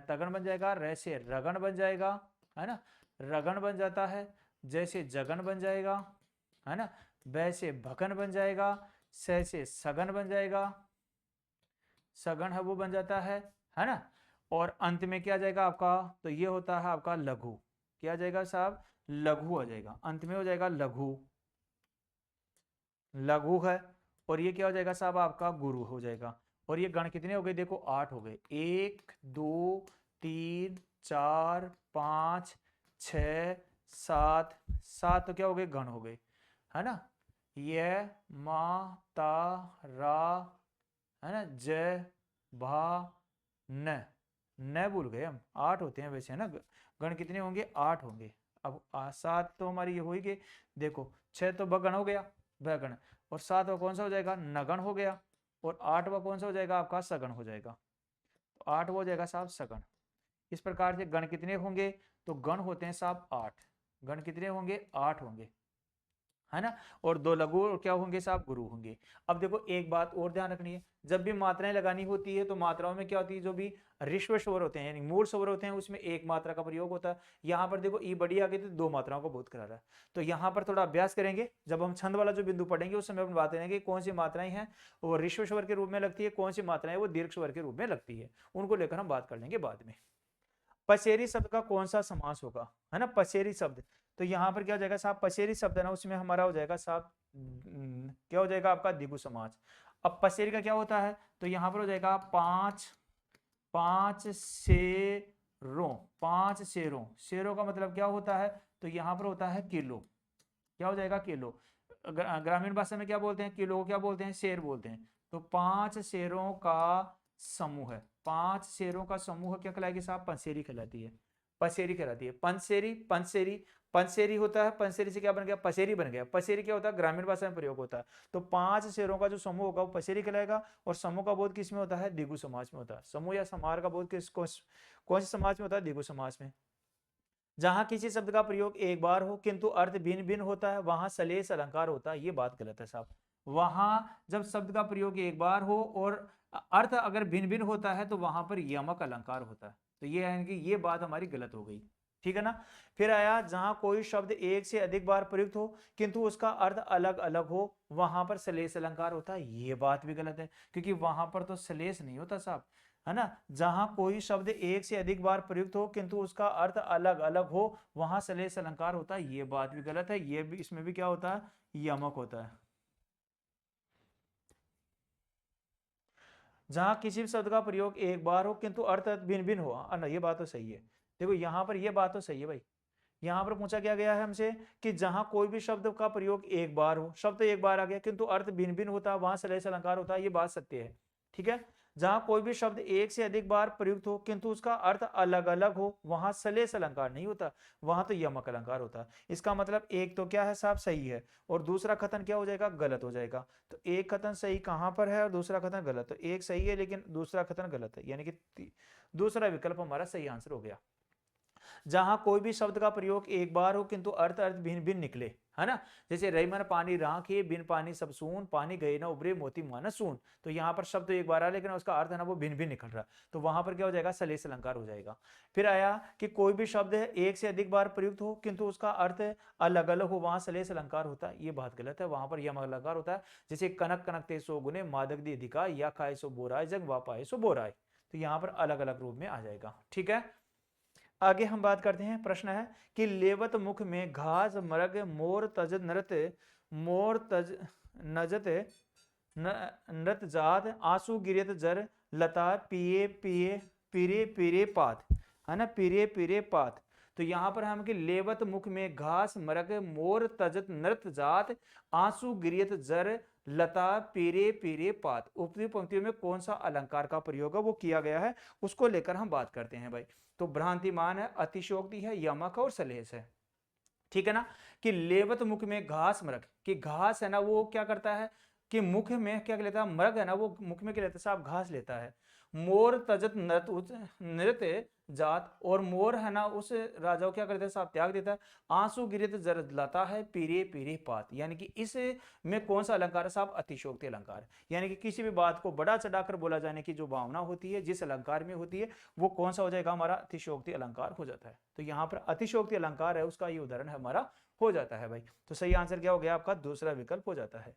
तगण बन जाएगा। रह से रगण बन जाएगा, है ना, रगण बन जाता है। जैसे जगन बन जाएगा, है ना। बै से भगन बन जाएगा। स से सगन बन जाएगा, सगन है वो बन जाता है ना। और अंत में क्या आ जाएगा आपका, तो ये होता है आपका लघु। क्या आ जाएगा साहब, लघु आ जाएगा, अंत में हो जाएगा लघु, लघु है। और ये क्या हो जाएगा साहब आपका गुरु हो जाएगा। और ये गण कितने हो गए, देखो 8 हो गए, 1 2 3 4 5 6 7, 7 तो क्या हो गए, गण हो गए, है ना। य मा ता रा, है ना, ज भा न, न भूल गए हम, 8 होते हैं वैसे, है ना। गण कितने होंगे, 8 होंगे। अब 7 तो हमारी ये हो ही गए, देखो 6 तो भगण हो गया, भगण, और 7वां कौन सा हो जाएगा, नगण हो गया, और 8वां कौन सा हो जाएगा आपका, सगण हो जाएगा। तो 8 हो जाएगा साहब सगण। इस प्रकार से गण कितने होंगे, तो गण होते हैं साहब 8, गण कितने होंगे, 8 होंगे, है ना। और 2 लघु और क्या होंगे साहब, गुरु होंगे। अब देखो एक बात और ध्यान रखनी है, जब भी मात्राएं लगानी होती है तो मात्राओं में क्या होती है, जो भी ऋष्व स्वर होते हैं यानी मूल स्वर होते हैं उसमें एक मात्रा का प्रयोग होता है। यहाँ पर देखो ई बड़ी आ गई तो 2 मात्राओं को बोध करा रहा है। तो यहाँ पर थोड़ा अभ्यास करेंगे, जब हम छंद वाला जो बिंदु पढ़ेंगे उस समय अपन बात करेंगे कौन सी मात्राएं हैं वो ऋष्व स्वर के रूप में लगती है, कौन सी मात्राएं वो दीर्घ स्वर के रूप में लगती है, उनको लेकर हम बात कर लेंगे बाद में। पसेरी शब्द का कौन सा समास होगा, है ना, पसेरी शब्द। तो यहाँ पर क्या हो जाएगा साहब, पसेरी शब्द है ना उसमें हमारा हो जाएगा साहब, क्या हो जाएगा आपका, द्विगु समास। अब पसेरी का क्या होता है, तो यहाँ पर हो जाएगा 5 5 शेरों, 5 शेरों, शेरों का मतलब क्या होता है, तो यहाँ पर होता है किलो, क्या हो जाएगा, किलो। ग्रामीण भाषा में क्या बोलते हैं, किलो को क्या बोलते हैं, शेर बोलते हैं। तो 5 शेरों का समूह है, 5 शेरों का समूह क्या कहलाएगी साहब, पंसेरी कहलाती है, पसेरी कहलाती है। पंसेरी, पंसेरी, पंसेरी होता है, पंसेरी से क्या बन गया, पसेरी बन गया। पसेरी क्या होता है, ग्रामीण भाषा में प्रयोग होता है। तो 5 शेरों का जो समूह होगा वो पसेरी कहलाएगा, और समूह का बोध किस में होता है, द्विगु समास में होता है। समूह या समाहार का बोध किस कौन से समास में होता है, द्विगु समास में। जहां किसी शब्द का प्रयोग एक बार हो किंतु अर्थ भिन्न भिन्न होता है वहां सलेस अलंकार होता है, ये बात गलत है साहब। वहां जब शब्द का प्रयोग एक बार हो और अर्थ अगर भिन्न भिन्न होता है तो वहां पर यमक अलंकार होता है। तो ये है कि ये बात हमारी गलत हो गई, ठीक है ना। फिर आया जहां कोई शब्द एक से अधिक बार प्रयुक्त हो किंतु उसका अर्थ अलग अलग हो वहां पर सलेस अलंकार होता है, ये बात भी गलत है, क्योंकि वहां पर तो सलेस नहीं होता साहब, है ना। जहां कोई शब्द एक से अधिक बार प्रयुक्त हो किंतु उसका अर्थ अलग अलग हो वहां सलेस अलंकार होता है, ये बात भी गलत है। ये भी, इसमें भी क्या होता है, यमक होता है। जहां किसी भी शब्द का प्रयोग एक बार हो किंतु अर्थ भिन्न भिन्न हो, ना ये बात तो सही है। देखो यहाँ पर ये बात तो सही है भाई, यहाँ पर पूछा क्या गया है हमसे कि जहां कोई भी शब्द का प्रयोग एक बार हो, शब्द एक बार आ गया किंतु अर्थ भिन्न भिन्न होता है वहां सलेस अलंकार होता है, ये बात सत्य है, ठीक है। जहां कोई भी शब्द एक से अधिक बार प्रयुक्त हो किंतु उसका अर्थ अलग अलग हो वहां सलेस अलंकार नहीं होता, वहां तो यमक अलंकार होता है। इसका मतलब एक तो क्या है साहब, सही है, और दूसरा कथन क्या हो जाएगा, गलत हो जाएगा। तो एक कथन सही कहां पर है और दूसरा कथन गलत, तो एक सही है लेकिन दूसरा कथन गलत है, यानी कि दूसरा विकल्प हमारा सही आंसर हो गया। जहां कोई भी शब्द का प्रयोग एक बार हो किंतु अर्थ अर्थ भिन्न भिन्न निकले, है ना। जैसे रही मन पानी राखे बिन पानी सब सून, पानी गए ना उबरे मोती मानस सून। तो यहाँ पर शब्द एक बार आया लेकिन उसका अर्थ है ना वो भिन्न भिन्न निकल रहा, तो वहां पर क्या हो जाएगा, सलेस अलंकार हो जाएगा। फिर आया कि कोई भी शब्द है एक से अधिक बार प्रयुक्त हो किंतु उसका अर्थ अलग अलग हो वहां सलेस अलंकार होता है, ये बात गलत है, वहां पर यम अलंकार होता है। जैसे कनक कनकते सो गुने मादक दी अधिका या खाए सो बोराय जग वापाए सो बोराय, तो यहाँ पर अलग अलग रूप में आ जाएगा, ठीक है। आगे हम बात करते हैं, प्रश्न है कि लेवत मुख में घास मरग मोर तज नृत, मोर तज नजत नृत जात आंसू गिरत जर लता पिए पिए पीरे पीरे पात, है ना, पीरे पीरे पात। तो यहाँ पर हम कि लेवत मुख में घास मरग मोर तजत नृत जात आंसू गिरियत जर लता पीरे पीरे पात, उपरी पंक्तियों में कौन सा अलंकार का प्रयोग है वो किया गया है, उसको लेकर हम बात करते हैं भाई। तो भ्रांतिमान है, अतिशयोक्ति है, यमक और सलेस है, ठीक है ना। कि लेवत मुख में घास मृग, कि घास है ना वो क्या करता है कि मुख में क्या लेता है, मृग है ना वो मुख में क्या लेता है साहब, घास लेता है। मोर तजत नृत्य जात, और मोर है ना उस राजा को क्या करता है साहब, त्याग देता है। आंसू गिरित जर लाता है पीरे पीरे पात, यानी कि इस में कौन सा अलंकार है साहब, अतिशयोक्ति अलंकार है। यानी कि किसी भी बात को बड़ा चढ़ाकर बोला जाने की जो भावना होती है जिस अलंकार में होती है वो कौन सा हो जाएगा, हमारा अतिशयोक्ति अलंकार हो जाता है। तो यहाँ पर अतिशयोक्ति अलंकार है उसका ये उदाहरण है हमारा हो जाता है भाई। तो सही आंसर क्या हो गया आपका, दूसरा विकल्प हो जाता है।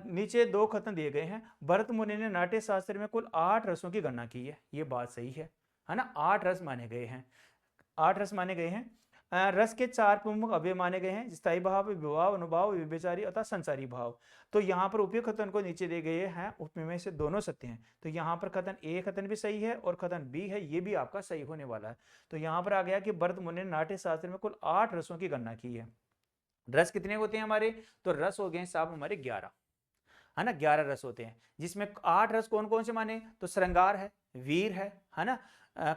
नीचे 2 कथन दिए गए हैं, भरत मुनि ने नाट्य शास्त्र में कुल 8 रसों की गणना की है, ये बात सही है ना, 8 रस माने गए हैं, 8 रस माने गए हैं। रस के 4 प्रमुख अवयव माने गए हैं, स्थायी भाव, विभाव, अनुभाव, विभेचारी अथवा संसारी भाव। तो यहाँ पर उपयुक्त कथन को नीचे दे गए हैं, उसमें से दोनों सत्य हैं। तो यहाँ पर कथन ए कथन भी सही है और कथन बी है, ये भी आपका सही होने वाला है। तो यहाँ पर आ गया कि भरत मुनि ने नाट्य शास्त्र में कुल 8 रसों की गणना की है। रस कितने होते हैं हमारे? तो रस हो गए साहब हमारे 11, है ना, 11 रस होते हैं, जिसमें 8 रस कौन कौन से माने? तो श्रृंगार है, वीर है ना,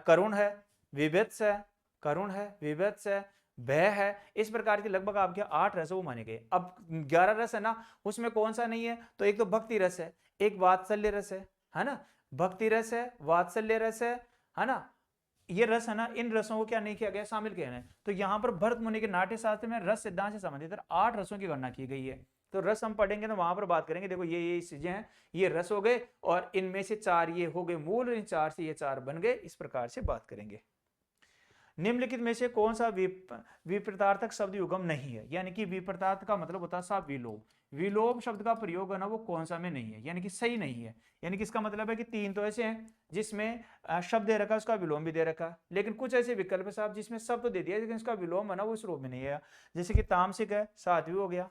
करुण है, विभत्स है, करुण है, विभत्स है, भय है, इस प्रकार के लगभग आपके 8 रस वो माने गए। अब 11 रस है ना, उसमें कौन सा नहीं है? तो एक तो भक्ति रस है, एक वात्सल्य रस है ना, भक्ति रस है, वात्सल्य रस है ना, ये रस है ना, इन रसों को क्या नहीं किया गया? शामिल किया है। तो यहाँ पर भरत मुनि के नाट्य शास्त्र में रस सिद्धांत से संबंधित 8 रसों की गणना की गई है। तो रस हम पढ़ेंगे तो वहां पर बात करेंगे, देखो ये चीजें हैं, ये रस हो गए और इनमें से 4 ये हो गए मूल, इन 4 से ये 4 बन गए, इस प्रकार से बात करेंगे। निम्नलिखित में से कौन सा विपरीतार्थक शब्द युगम नहीं है? यानी कि विपरीतार्थ का मतलब होता है साहब विलोम। विलोम शब्द का प्रयोग है ना, वो कौन सा में नहीं है, यानी कि सही नहीं है। यानी कि इसका मतलब है कि 3 तो ऐसे हैं जिसमें शब्द दे रखा है, उसका विलोम भी दे रखा है, लेकिन कुछ ऐसे विकल्प है साहब जिसमें शब्द तो दे दिया लेकिन उसका विलोम है ना, वो इस रूप में नहीं है। जैसे कि तामसिक है, सात्विक हो गया,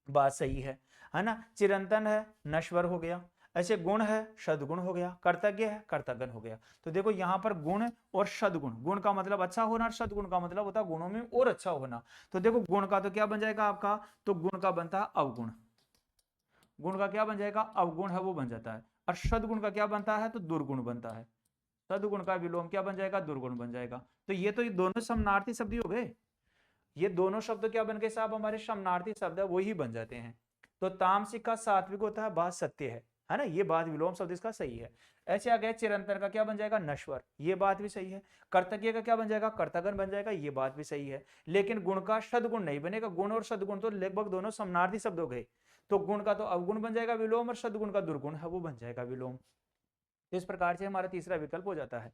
बात सही है ना, चिरंतन है, नश्वर हो गया, ऐसे गुण है, सदगुण हो गया, कर्तज्ञ है, कर्तज्ञ हो गया। तो देखो यहाँ पर गुण और सदगुण, गुण का मतलब अच्छा होना और सदगुण का मतलब होता है गुणों में और अच्छा होना। तो देखो गुण का तो क्या बन जाएगा आपका? तो गुण का बनता है अवगुण, गुण का क्या बन जाएगा? अवगुण है वो बन जाता है। और सदगुण का क्या बनता है? तो दुर्गुण बनता है। सदगुण का विलोम क्या बन जाएगा? दुर्गुण बन जाएगा। तो ये तो ये दोनों समानार्थी शब्द हो गए, ये दोनों शब्द क्या बन गए साहब? हमारे समानार्थी शब्द है, वही बन जाते हैं। तो तामसिक का सात्विक होता है, बात सत्य है ना, ये बात विलोम शब्द इसका सही है। ऐसे आ गया चिरंतन का क्या बन जाएगा? नश्वर, ये बात भी सही है। कर्तज्ञ का क्या बन जाएगा? कर्तगन बन जाएगा, ये बात भी सही है। लेकिन गुण का सदगुण नहीं बनेगा, गुण और सदगुण तो लगभग दोनों समानार्थी शब्द हो गए। तो गुण का तो अवगुण बन जाएगा विलोम, और सदगुण का दुर्गुण है वो बन जाएगा विलोम। तो इस प्रकार से हमारा तीसरा विकल्प हो जाता है।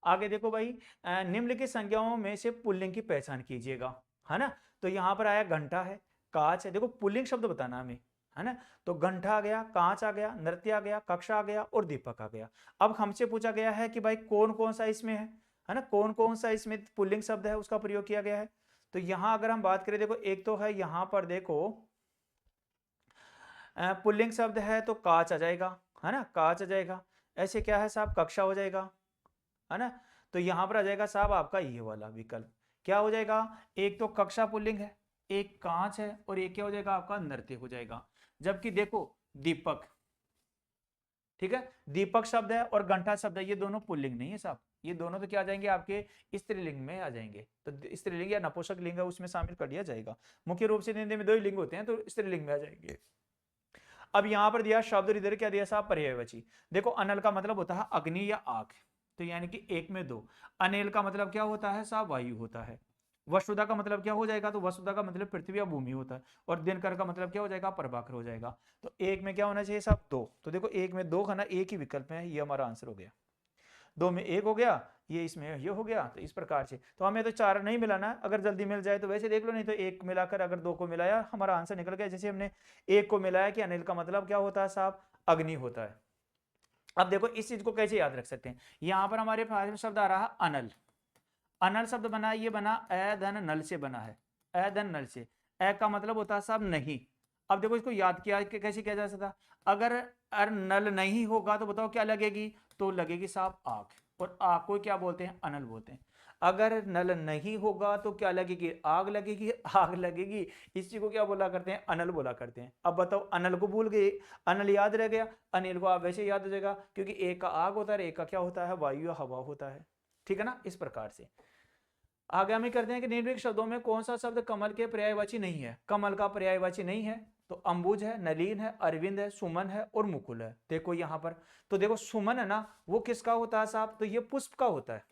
आगे देखो भाई, निम्नलिखित संज्ञाओं में से पुल्लिंग की पहचान कीजिएगा, है ना। तो यहाँ पर आया घंटा है, कांच है, देखो पुल्लिंग शब्द बताना हमें, है ना। तो घंटा आ गया, कांच आ गया, नृत्य आ गया, कक्षा आ गया और दीपक आ गया। अब हमसे पूछा गया है कि भाई कौन कौन सा इसमें है ना, कौन कौन सा इसमें पुल्लिंग शब्द है उसका प्रयोग किया गया है। तो यहाँ अगर हम बात करें, देखो एक तो है यहाँ पर देखो पुल्लिंग शब्द है तो कांच आ जाएगा, है ना, कांच आ जाएगा। ऐसे क्या है साहब? कक्षा हो जाएगा, है ना। तो यहां पर आ जाएगा साहब आपका ये वाला विकल्प, क्या हो जाएगा? एक तो कक्षा पुल्लिंग है, एक कांच है और एक क्या हो जाएगा आपका? नृत्य हो जाएगा। जबकि देखो दीपक, ठीक है, दीपक शब्द है और घंटा शब्द है, ये दोनों पुल्लिंग नहीं है साहब, ये दोनों तो क्या आ जाएंगे आपके? स्त्रीलिंग में आ जाएंगे। तो स्त्रीलिंग या नपुंसक लिंग है उसमें शामिल कर दिया जाएगा। मुख्य रूप से हिंदी में 2 ही लिंग होते हैं, तो स्त्रीलिंग में आ जाएंगे। अब यहां पर दिया शब्द और इधर क्या दिया साहब? पर्यायवाची। देखो अनल का मतलब होता है अग्नि या आग, तो यानी कि एक में दो। अनिल का मतलब क्या होता है साहब? वायु होता है। वसुधा का मतलब क्या हो जाएगा? तो वसुधा का मतलब पृथ्वी या भूमि होता है। और दिनकर का मतलब क्या हो जाएगा? प्रभाकर हो जाएगा। तो एक में क्या होना चाहिए साहब? 2। तो देखो एक में 2 है ना, एक ही विकल्प है, ये हमारा आंसर हो गया। 2 में 1 हो गया, ये इसमें ये हो गया। तो इस प्रकार से तो हमें तो 4 नहीं मिलाना, अगर जल्दी मिल जाए तो वैसे देख लो, नहीं तो 1 मिलाकर अगर 2 को मिलाया हमारा आंसर निकल गया। जैसे हमने 1 को मिलाया कि अनिल का मतलब क्या होता है साहब? अग्नि होता है। अब देखो इस चीज को कैसे याद रख सकते हैं, यहां पर हमारे पास में शब्द आ रहा अनल, अनल शब्द बना, ये बना ए धन नल से बना है, ए धन नल से। ए का मतलब होता है साहब नहीं। अब देखो इसको याद किया कैसे किया जा सकता? अगर नल नहीं होगा तो बताओ क्या लगेगी? तो लगेगी साहब आग, और आग को क्या बोलते हैं? अनल बोलते हैं। अगर नल नहीं होगा तो क्या लगेगी? आग लगेगी, आग लगेगी, इस चीज को क्या बोला करते हैं? अनल बोला करते हैं। अब बताओ अनल को भूल गए, अनल याद रह गया, अनिल को आप वैसे याद हो जाएगा, क्योंकि एक का आग होता है, एक का क्या होता है? वायु या हवा होता है, ठीक है ना। इस प्रकार से आगामी करते हैं कि निम्नलिखित शब्दों में कौन सा शब्द कमल के पर्यायवाची नहीं है? कमल का पर्यायवाची नहीं है तो अंबुज है, नलीन है, अरविंद है, सुमन है और मुकुल है। देखो यहां पर, तो देखो सुमन है ना, वो किसका होता है साहब? तो ये पुष्प का होता है,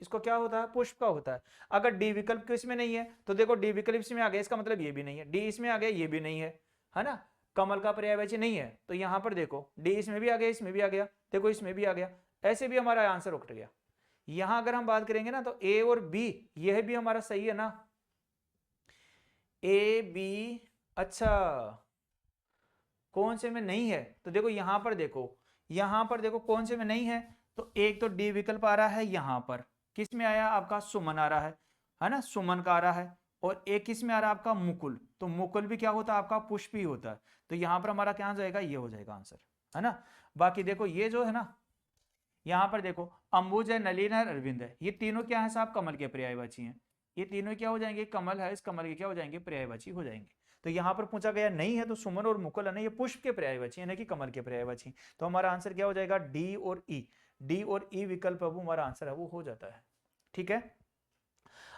इसको क्या होता है? पुष्प का होता है। अगर डी विकल्प किसमें नहीं है, तो देखो डी विकल्प इसमें आ गया, इसका मतलब ये भी नहीं है, डी इसमें आ गया, ये भी नहीं है ना। कमल का पर्यायवाची नहीं है, तो यहां पर देखो डी इसमें भी आ गया, इसमें भी आ गया, देखो इसमें भी आ गया, ऐसे भी हमारा आंसर उठ गया। यहां अगर हम बात करेंगे ना, तो ए और बी यह भी हमारा सही है ना, ए बी। अच्छा कौन से में नहीं है? तो देखो यहां पर देखो, यहां पर देखो कौन से में नहीं है, तो एक तो डी विकल्प आ रहा है, यहां पर किस में आया आपका? सुमन आ रहा है। है ना, सुमन का आ रहा है, और एक किस में आ रहा है आपका मुकुल, तो मुकुल भी क्या होता है आपका पुष्प ही होता है। तो यहाँ पर हमारा क्या आ जाएगा, ये हो जाएगा आंसर, है ना। बाकी देखो ये जो है ना, यहाँ पर देखो अंबुज है, नलिन है, अरविंद है, ये तीनों क्या है साहब, कमल के पर्यायवाची हैं। ये तीनों क्या हो जाएंगे, कमल है, इस कमल के क्या हो जाएंगे, पर्यायवाची हो जाएंगे। तो यहाँ पर पूछा गया नहीं है तो सुमन और मुकुल है ना, ये पुष्प के पर्यायवाची है ना कि कमल के पर्यायवाची। तो हमारा आंसर क्या हो जाएगा, डी और ई। डी और ई विकल्प अब हमारा आंसर है वो हो जाता है। ठीक है,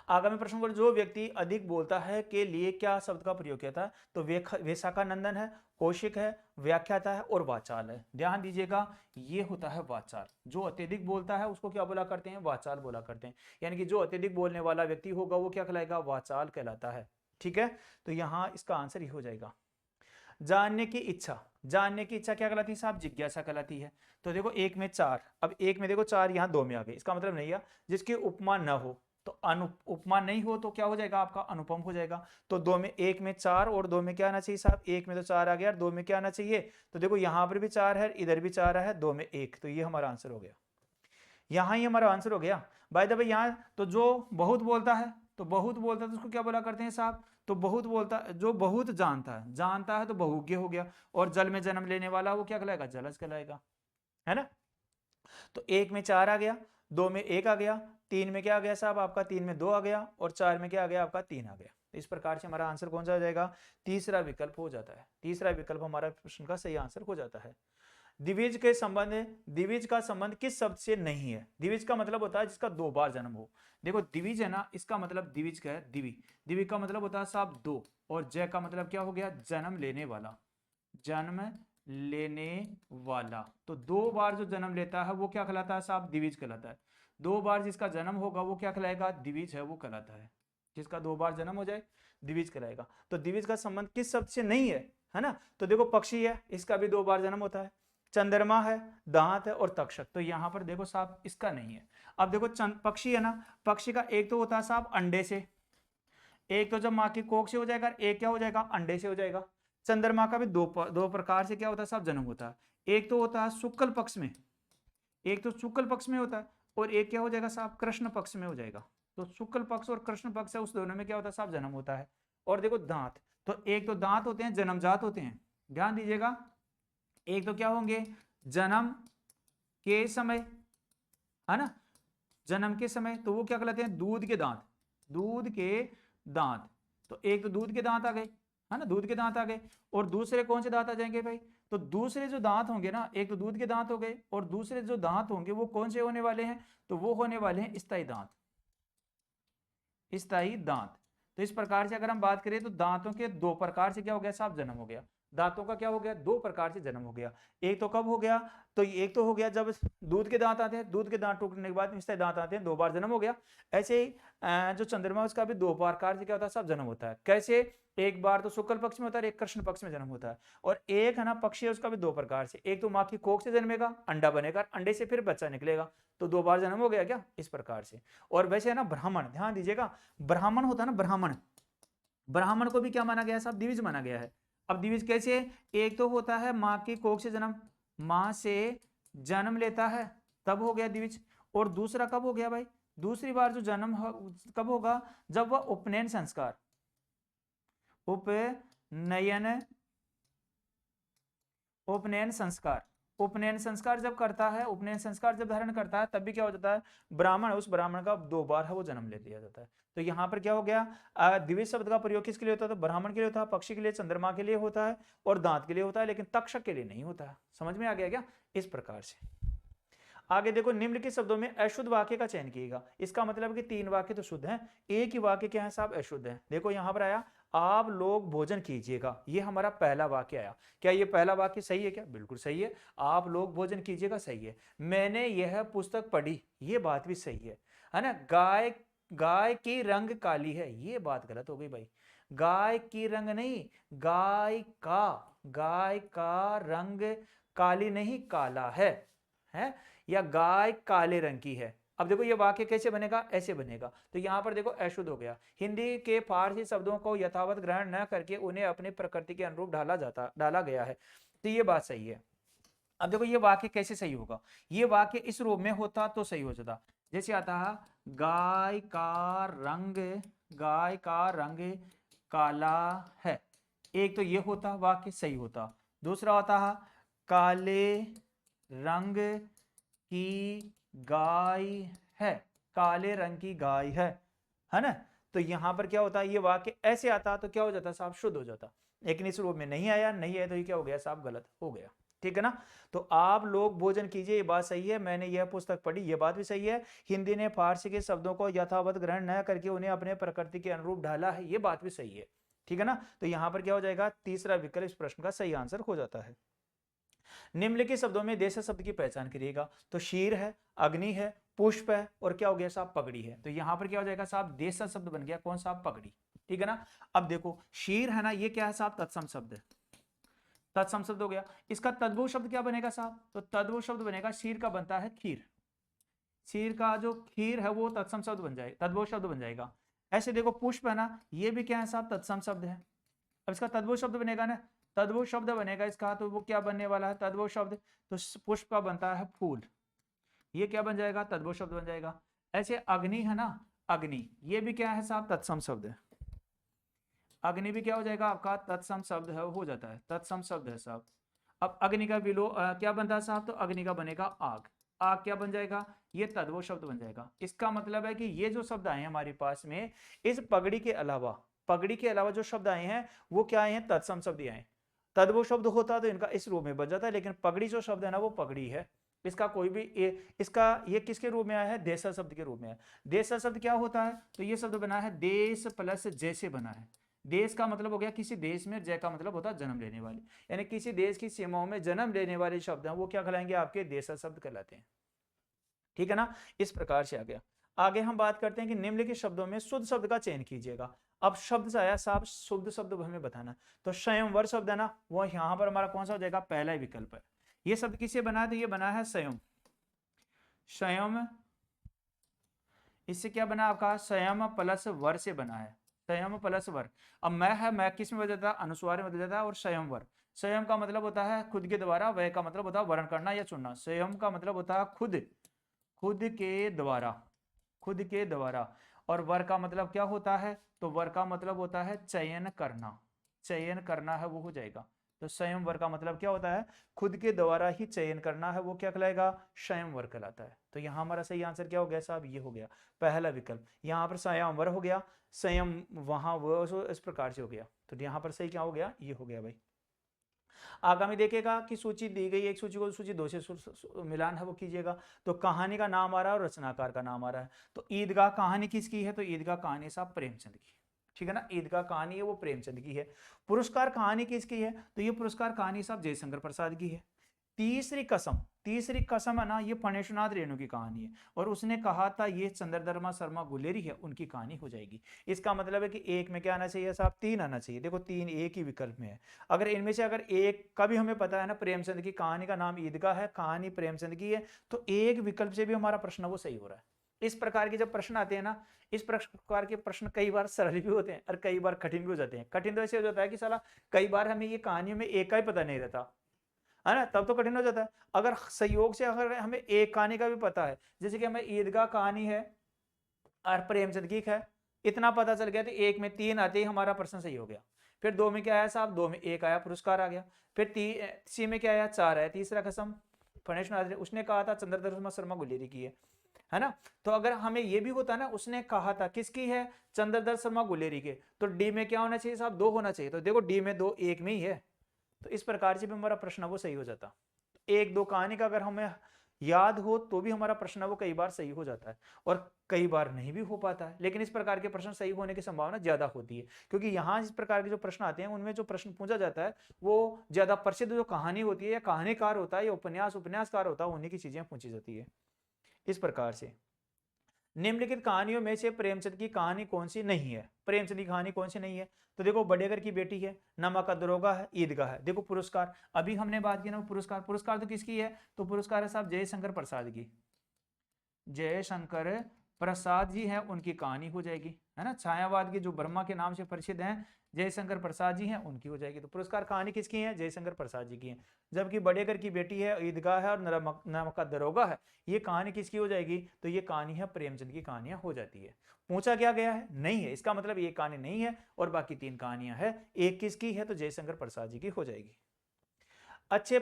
आगामी प्रश्न पर, जो व्यक्ति अधिक बोलता है के लिए क्या शब्द का प्रयोग किया था, तो वेशाखानंदन है, कौशिक है, व्याख्याता है और वाचाल है। ध्यान दीजिएगा, ये होता है वाचाल। जो अत्यधिक बोलता है उसको क्या बोला करते हैं, वाचाल बोला करते हैं। यानी कि जो अत्यधिक बोलने वाला व्यक्ति होगा वो क्या कहलाएगा, वाचाल कहलाता है। ठीक है, तो यहाँ इसका आंसर ये हो जाएगा। जानने की इच्छा, जानने की इच्छा क्या कहलाती है साहब, जिज्ञासा कहलाती है। तो देखो एक में चार, अब एक में देखो चार, यहाँ दो में आ गए, इसका मतलब नहीं है जिसकी उपमा न हो, तो उपमा नहीं हो तो क्या हो जाएगा आपका, अनुपम हो जाएगा। तो दो में, एक में चार और दो में क्या आना चाहिए साहब, एक में तो चार आ गया, दो में क्या आना चाहिए, तो देखो यहाँ पर भी चार है, इधर भी चार है, दो में एक, तो ये हमारा आंसर हो गया। यहाँ ही हमारा आंसर हो गया। बाय द वे यहाँ तो जो बहुत बोलता है, तो बहुत बोलता है तो उसको क्या बोला करते हैं साहब, तो बहुत बोलता, जो बहुत जानता है, जानता है तो बहुज्ञ हो गया। और जल में जन्म लेने वाला वो क्या कहलाएगा, जलज कहलाएगा, है ना। तो एक में चार आ गया, दो में एक आ गया, तीन में क्या आ गया साहब आपका, तीन में दो आ गया, और चार में क्या आ गया आपका, तीन आ गया। इस प्रकार से हमारा आंसर कौन सा हो जाएगा, तीसरा विकल्प हो जाता है। तीसरा विकल्प हमारा प्रश्न का सही आंसर हो जाता है। द्विज के संबंध, द्विज का संबंध किस शब्द से नहीं है, द्विज का मतलब होता है जिसका दो बार जन्म हो। देखो द्विज है ना, इसका मतलब द्विज का है, दिवी, दिवी का मतलब होता है साहब दो, और जय का मतलब क्या हो गया, जन्म लेने वाला, जन्म लेने वाला। तो दो बार जो जन्म लेता है वो क्या कहलाता है साहब, द्विज कहलाता है। दो बार जिसका जन्म होगा वो क्या कहलाएगा, द्विज है वो कहलाता है। जिसका दो बार जन्म हो जाए द्विज कहलाएगा। तो द्विज का संबंध किस शब्द से नहीं है ना। तो देखो पक्षी है, इसका भी दो बार जन्म होता है, चंद्रमा है, दांत है और तक्षक, तो यहां पर देखो साहब इसका नहीं है। अब देखो पक्षी है ना, पक्षी का एक तो होता है साहब अंडे से, एक तो जब माँ की कोख से हो जाएगा, एक क्या हो जाएगा, अंडे से हो जाएगा। चंद्रमा का भी दो प्रकार से क्या होता है साहब, जन्म होता है। एक तो होता है शुक्ल पक्ष में, एक तो शुक्ल पक्ष में होता है, और एक क्या हो जाएगा साहब, कृष्ण पक्ष में हो जाएगा। तो शुक्ल पक्ष और कृष्ण पक्ष है, उस दोनों में क्या होता है साहब, जन्म होता है। और देखो दांत, तो एक तो दांत होते हैं जन्मजात होते हैं, ध्यान दीजिएगा। एक तो क्या होंगे, जन्म के समय, है ना, जन्म के समय, तो वो क्या कहलाते हैं, दूध के दांत, दूध के दांत। तो एक तो दूध के दांत आ गए, है ना, दूध के दांत आ गए, और दूसरे कौन से दांत आ जाएंगे भाई, तो दूसरे जो दांत होंगे ना, एक तो दूध के दांत हो गए, और दूसरे जो दांत होंगे वो कौन से होने वाले हैं, तो वो होने वाले हैं स्थायी दांत, स्थायी दांत। तो इस प्रकार से अगर हम बात करें तो दांतों के दो प्रकार से क्या हो गया साहब, जन्म हो गया। दांतों का क्या हो गया, दो प्रकार से जन्म हो गया। एक तो कब हो गया, तो एक तो हो गया जब दूध के दांत आते हैं, दूध के दांत टूटने के बाद स्थायी दांत आते हैं, दो बार जन्म हो गया। ऐसे ही जो चंद्रमा उसका भी दो प्रकार से क्या होता है साहब, जन्म होता है। कैसे, एक बार तो शुक्ल पक्ष में होता है, एक कृष्ण पक्ष में जन्म होता है। और एक है ना पक्षी है, उसका भी दो प्रकार से, एक तो माँ की कोख से जन्मेगा, अंडा बनेगा, अंडे से फिर बच्चा निकलेगा, तो दो बार जन्म हो गया क्या, इस प्रकार से। और वैसे है ना ब्राह्मण, ध्यान दीजिएगा, ब्राह्मण होता है ना ब्राह्मण, ब्राह्मण को भी क्या माना गया है साहब, द्विज माना गया है। अब द्विज कैसे, एक तो होता है माँ की कोख से जन्म, माँ से जन्म लेता है तब हो गया द्विज। और दूसरा कब हो गया भाई, दूसरी बार जो जन्म कब होगा, जब वह उपनयन संस्कार, उपनयन, उपनयन संस्कार, उपनयन संस्कार जब करता है, उपनयन संस्कार जब धारण करता है, तब भी क्या हो जाता है, ब्राह्मण, उस ब्राह्मण का दो बार है वो जन्म ले लिया जाता है। तो यहाँ पर क्या हो गया, द्विज शब्द का प्रयोग किसके लिए होता है, तो ब्राह्मण के लिए होता है, पक्षी के लिए, चंद्रमा के लिए होता है, और दांत के लिए होता है, लेकिन तक्षक के लिए नहीं होता है। समझ में आ गया क्या, इस प्रकार से। आगे देखो, निम्नलिखित शब्दों में अशुद्ध वाक्य का चयन कीजिएगा। इसका मतलब कि तीन वाक्य तो शुद्ध हैं, एक ही वाक्य क्या है साहब, अशुद्ध है। देखो यहाँ पर आया, आप लोग भोजन कीजिएगा, ये हमारा पहला वाक्य आया। क्या ये पहला वाक्य सही है क्या, बिल्कुल सही है। आप लोग भोजन कीजिएगा सही है। मैंने यह पुस्तक पढ़ी, ये बात भी सही है ना। गाय, गाय की रंग काली है, ये बात गलत हो गई भाई। गाय की रंग नहीं, गाय का रंग काली नहीं काला है, या गाय काले रंग की है। अब देखो ये वाक्य कैसे बनेगा, ऐसे बनेगा। तो यहां पर देखो अशुद्ध हो गया। हिंदी के फारसी शब्दों को यथावत ग्रहण न करके उन्हें अपने प्रकृति के अनुरूप डाला गया है, तो ये बात सही है। अब देखो ये वाक्य कैसे सही होगा, ये वाक्य इस रूप में होता तो सही हो जाता, जैसे आता है गाय का रंग, गाय का रंग काला है, एक तो ये होता वाक्य सही होता। दूसरा होता है काले रंग की गाय है, काले रंग की गाय है ना। तो यहां पर क्या होता है, ये वाक्य ऐसे आता तो क्या हो जाता साहब, शुद्ध हो जाता। लेकिन इस रूप में नहीं आया, नहीं आया तो ये क्या हो गया साहब, गलत हो गया। ठीक है ना। तो आप लोग भोजन कीजिए, ये बात सही है, मैंने यह पुस्तक पढ़ी, ये बात भी सही है। हिंदी ने फारसी के शब्दों को यथावत ग्रहण न करके उन्हें अपने प्रकृति के अनुरूप ढाला है, ये बात भी सही है। ठीक है ना। तो यहां पर क्या हो जाएगा, तीसरा विकल्प इस प्रश्न का सही आंसर हो जाता है। निम्नलिखित शब्दों में देश शब्द की पहचान करिएगा। तो शीर है, अग्नि है, पुष्प है, और क्या हो गया साहब, पगड़ी है। तो यहां पर क्या हो जाएगा साहब, देश शब्द बन गया कौन सा, पगड़ी। ठीक है ना। अब देखो शीर है ना, ये क्या है साहब, तत्सम शब्द है, तत्सम शब्द हो गया। इसका तद्भव शब्द क्या बनेगा साहब, तो तद्भव शब्द बनेगा, शीर का बनता है खीर, शीर का जो खीर है वो तत्सम शब्द बन जाएगा, तद्भव शब्द बन जाएगा। ऐसे देखो पुष्प है ना, ये भी क्या है साहब, तत्सम शब्द है। अब इसका तद्भव शब्द बनेगा ना, तद्भव शब्द बनेगा इसका, तो वो क्या बनने वाला है, तद्भव शब्द। तो पुष्प का बनता है फूल, ये क्या बन जाएगा, तद्भव शब्द बन जाएगा। ऐसे अग्नि है ना, अग्नि ये भी क्या है साहब, तत्सम शब्द है। अग्नि भी क्या हो जाएगा आपका, तत्सम शब्द है, हो जाता है, तत्सम शब्द है साहब। अब अग्नि का विलो क्या बनता है साहब, तो अग्नि का बनेगा आग, आग क्या बन जाएगा, ये तद्भव शब्द बन जाएगा। इसका मतलब है कि ये जो शब्द आए हैं हमारे पास में, इस पगड़ी के अलावा, पगड़ी के अलावा जो शब्द आए हैं वो क्या आए हैं, तत्सम शब्द आए हैं। तद्भव शब्द होता तो इनका इस रूप में बन जाता है, लेकिन पगड़ी जो शब्द है ना वो पगड़ी है। इसका कोई भी इसका ये किसके रूप में आया है, देशा शब्द के रूप में है। देशा शब्द क्या होता है, तो ये शब्द बना है देश प्लस जैसे बना है। देश का मतलब हो गया किसी देश में, जय का मतलब होता है जन्म लेने वाले, यानी किसी देश की सीमाओं में जन्म लेने वाले शब्द हैं वो क्या कहलाएंगे, आपके देशा शब्द कहलाते हैं। ठीक है ना। इस प्रकार से आ गया। आगे हम बात करते हैं कि निम्नलिखित शब्दों में शुद्ध शब्द का चयन कीजिएगा। अब शब्द से आया साहब, शुद्ध शब्द हमें बताना। तो स्वयंवर शब्द है ना, वो यहां पर हमारा कौन सा हो जाएगा, पहला ही विकल्प है। ये शब्द किससे बना है, तो ये बना है स्वयं, स्वयं, इससे क्या बना आपका, स्वयं प्लस वर से बना है, स्वयं प्लस वर। अब मैं है, मैं किस में बदल जाता है, अनुस्वार में बदल जाता है, और स्वयंवर, स्वयं का मतलब होता है खुद के द्वारा, वह का मतलब होता है वर्ण करना या चुनना। स्वयं का मतलब होता है खुद, खुद के द्वारा, खुद के द्वारा। और वर का मतलब क्या होता है, तो वर का मतलब होता है चयन करना, चयन करना है वो हो जाएगा। तो स्वयंवर का मतलब क्या होता है, खुद के द्वारा ही चयन करना है, वो क्या कहलाएगा, स्वयंवर कहलाता है। तो यहाँ हमारा सही आंसर क्या हो गया साहब, ये हो गया पहला विकल्प। यहाँ पर स्वयंवर हो गया, स्वयं वहां वो इस प्रकार से हो गया। तो यहाँ पर सही क्या हो गया, ये हो गया भाई। आगामी देखेगा कि सूची दी गई, एक सूची को सूची दो से मिलान है वो कीजिएगा। तो कहानी का नाम आ रहा है और रचनाकार का नाम आ रहा है। तो ईदगाह कहानी किसकी है, तो ईदगाह कहानी साहब प्रेमचंद की। ठीक है ना, ईदगाह कहानी है वो प्रेमचंद की है। पुरस्कार कहानी किसकी है, तो ये पुरस्कार कहानी साहब जयशंकर प्रसाद की है। तीसरी कसम, तीसरी कसम है ना, ये फणेश्वरनाथ रेणु की कहानी है, और उसने कहा था ये चंद्रधर्मा शर्मा गुलेरी है, उनकी कहानी हो जाएगी। इसका मतलब है कि एक में क्या आना चाहिए साहब, तीन आना चाहिए। देखो तीन एक ही विकल्प में है। अगर इनमें से अगर एक का भी हमें पता है ना, प्रेमचंद की कहानी का नाम ईदगाह है, कहानी प्रेमचंद की है, तो एक विकल्प से भी हमारा प्रश्न वो सही हो रहा है। इस प्रकार के जब प्रश्न आते हैं ना, इस प्रकार के प्रश्न कई बार सरल भी होते हैं और कई बार कठिन भी हो जाते हैं। कठिन तो ऐसे हो जाता है कि साला कई बार हमें ये कहानियों में एक का ही पता नहीं रहता है ना, तब तो कठिन हो जाता है। अगर संयोग से अगर हमें एक कहानी का भी पता है, जैसे कि हमें ईदगाह कहानी है और प्रेमचंद की है, इतना पता चल गया तो एक में तीन आते ही हमारा प्रश्न सही हो गया। फिर दो में क्या आया साहब, दो में एक आया, पुरस्कार आ गया। फिर सी में क्या आया, चार आया, तीसरा कसम फणेश्वरनाथ उसने कहा था चंद्रधर्मा शर्मा गुलेरी की है ना। तो अगर हमें ये भी होता ना, उसने कहा था किसकी है, चंद्रधर शर्मा गुलेरी के, तो डी में क्या होना चाहिए साहब, दो होना चाहिए। तो देखो डी में दो, एक में ही है। तो इस प्रकार से भी हमारा प्रश्न वो सही हो जाता। एक दो कहानी का अगर हमें याद हो तो भी हमारा प्रश्न वो कई बार सही हो जाता है, और कई बार नहीं भी हो पाता है। लेकिन इस प्रकार के प्रश्न सही होने की संभावना ज्यादा होती है, क्योंकि यहाँ इस प्रकार के जो प्रश्न आते हैं उनमें जो प्रश्न पूछा जाता है वो ज्यादा प्रसिद्ध जो कहानी होती है, या कहानीकार होता है, या उपन्यासकार होता है, उन्हीं की चीजें पूछी जाती है। इस प्रकार से निम्नलिखित कहानियों में से प्रेमचंद की कहानी कौन सी नहीं है, प्रेमचंद की कहानी कौन सी नहीं है, तो देखो बडेगर की बेटी है, नमक का दरोगा है, ईदगाह है। देखो पुरस्कार अभी हमने बात की ना, पुरस्कार, पुरस्कार तो किसकी है, तो पुरस्कार है साहब जयशंकर प्रसाद की, जयशंकर प्रसाद जी है, उनकी कहानी हो जाएगी है ना, छायावाद की जो वर्मा के नाम से प्रसिद्ध हैं, जयशंकर प्रसाद जी हैं, उनकी हो जाएगी। तो पुरस्कार कहानी किसकी है? जयशंकर प्रसाद जी की है। जबकि बडेकर की बेटी है, ईदगाह है और नमक का दरोगा है, ये कहानी किसकी हो जाएगी? तो ये कहानी है प्रेमचंद की कहानियां हो जाती है। पूछा क्या गया है? नहीं है, इसका मतलब ये कहानी नहीं है और बाकी 3 कहानियां है। एक किसकी है? तो जयशंकर प्रसाद जी की हो जाएगी। अच्छे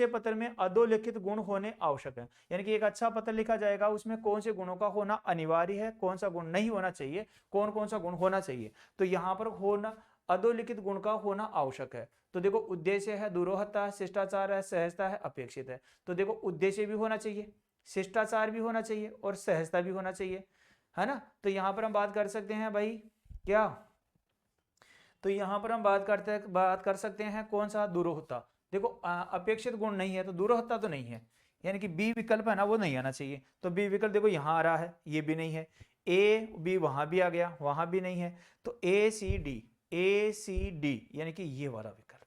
पत्र में अधोलिखित गुण होने आवश्यक है, यानी कि एक अच्छा पत्र लिखा जाएगा, उसमें कौन से गुणों का होना अनिवार्य है, कौन सा गुण नहीं होना चाहिए, कौन कौन सा गुण होना चाहिए। तो यहाँ पर होना अधोलिखित गुण का होना आवश्यक है। तो देखो, उद्देश्य है, दुरोहता है, शिष्टाचार है, सहजता है, अपेक्षित है। तो देखो, उद्देश्य भी होना चाहिए, शिष्टाचार भी होना चाहिए और सहजता भी होना चाहिए, है ना। तो यहाँ पर हम बात कर सकते हैं भाई क्या, तो यहां पर हम बात कर सकते हैं कौन सा? दुरोहता। देखो, अपेक्षित गुण नहीं है तो दुरोहता तो नहीं है, यानी कि बी विकल्प है ना, वो नहीं आना चाहिए। तो बी विकल्प देखो यहां आ रहा है, ये भी नहीं है। ए बी वहां भी आ गया, वहां भी नहीं है। तो ए सी डी यानी कि ये वाला विकल्प।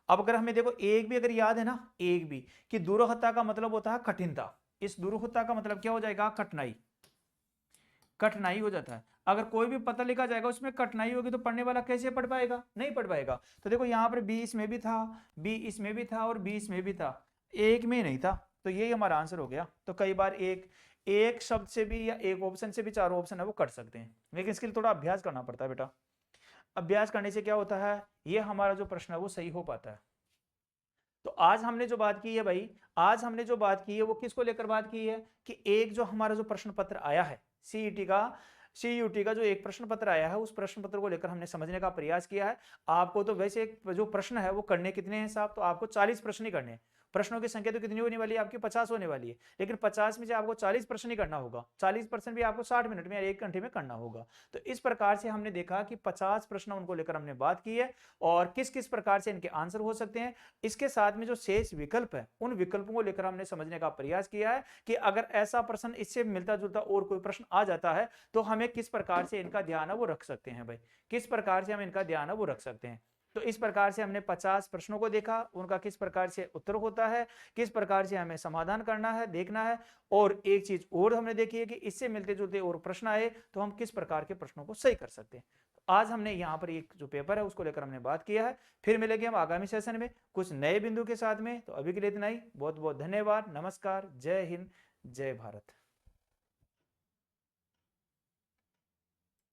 अब अगर हमें देखो एक भी अगर याद है ना, एक भी कि दुरोहता का मतलब होता है कठिनता, इस दुरोहता का मतलब क्या हो जाएगा? कठिनाई, कठिनाई हो जाता है। अगर कोई भी पत्र लिखा जाएगा उसमें कठिनाई होगी तो पढ़ने वाला कैसे पढ़ पाएगा? नहीं पढ़ पाएगा। तो देखो यहाँ पर बी इसमें भी था, बी इसमें भी था और बी इसमें भी था, एक में नहीं था। तो यही हमारा आंसर हो गया। तो कई बार एक शब्द से भी या एक ऑप्शन से भी चारों ऑप्शन है वो कर सकते हैं, लेकिन इसके लिए थोड़ा अभ्यास करना पड़ता है बेटा। अभ्यास करने से क्या होता है, ये हमारा जो प्रश्न है वो सही हो पाता है। तो आज हमने जो बात की है भाई, आज हमने जो बात की है वो किसको लेकर बात की है कि एक जो हमारा जो प्रश्न पत्र आया है सीयूटी का जो एक प्रश्न पत्र आया है, उस प्रश्न पत्र को लेकर हमने समझने का प्रयास किया है। आपको तो वैसे एक जो प्रश्न है वो करने कितने हैं साहब? तो आपको 40 प्रश्न ही करने हैं। प्रश्नों की संख्या तो कितनी होने वाली है आपकी? 50 होने वाली है, लेकिन 50 में से आपको 40 प्रश्न ही करना होगा। 40% भी आपको 60 मिनट में या 1 घंटे में करना होगा। तो इस प्रकार से हमने देखा कि 50 प्रश्न उनको लेकर हमने बात की है और किस किस प्रकार से इनके आंसर हो सकते हैं। इसके साथ में जो शेष विकल्प है उन विकल्पों को लेकर हमने समझने का प्रयास किया है कि अगर ऐसा प्रश्न इससे मिलता जुलता और कोई प्रश्न आ जाता है तो हमें किस प्रकार से इनका ध्यान है वो रख सकते हैं भाई, किस प्रकार से हम इनका ध्यान है वो रख सकते हैं। तो इस प्रकार से हमने 50 प्रश्नों को देखा, उनका किस प्रकार से उत्तर होता है, किस प्रकार से हमें समाधान करना है, देखना है। और एक चीज और हमने देखी है कि इससे मिलते जुलते और प्रश्न आए तो हम किस प्रकार के प्रश्नों को सही कर सकते हैं। आज हमने यहाँ पर एक जो पेपर है उसको लेकर हमने बात किया है। फिर मिलेंगे हम आगामी सेशन में कुछ नए बिंदु के साथ में। तो अभी के लिए इतना ही। बहुत बहुत धन्यवाद। नमस्कार। जय हिंद। जय भारत।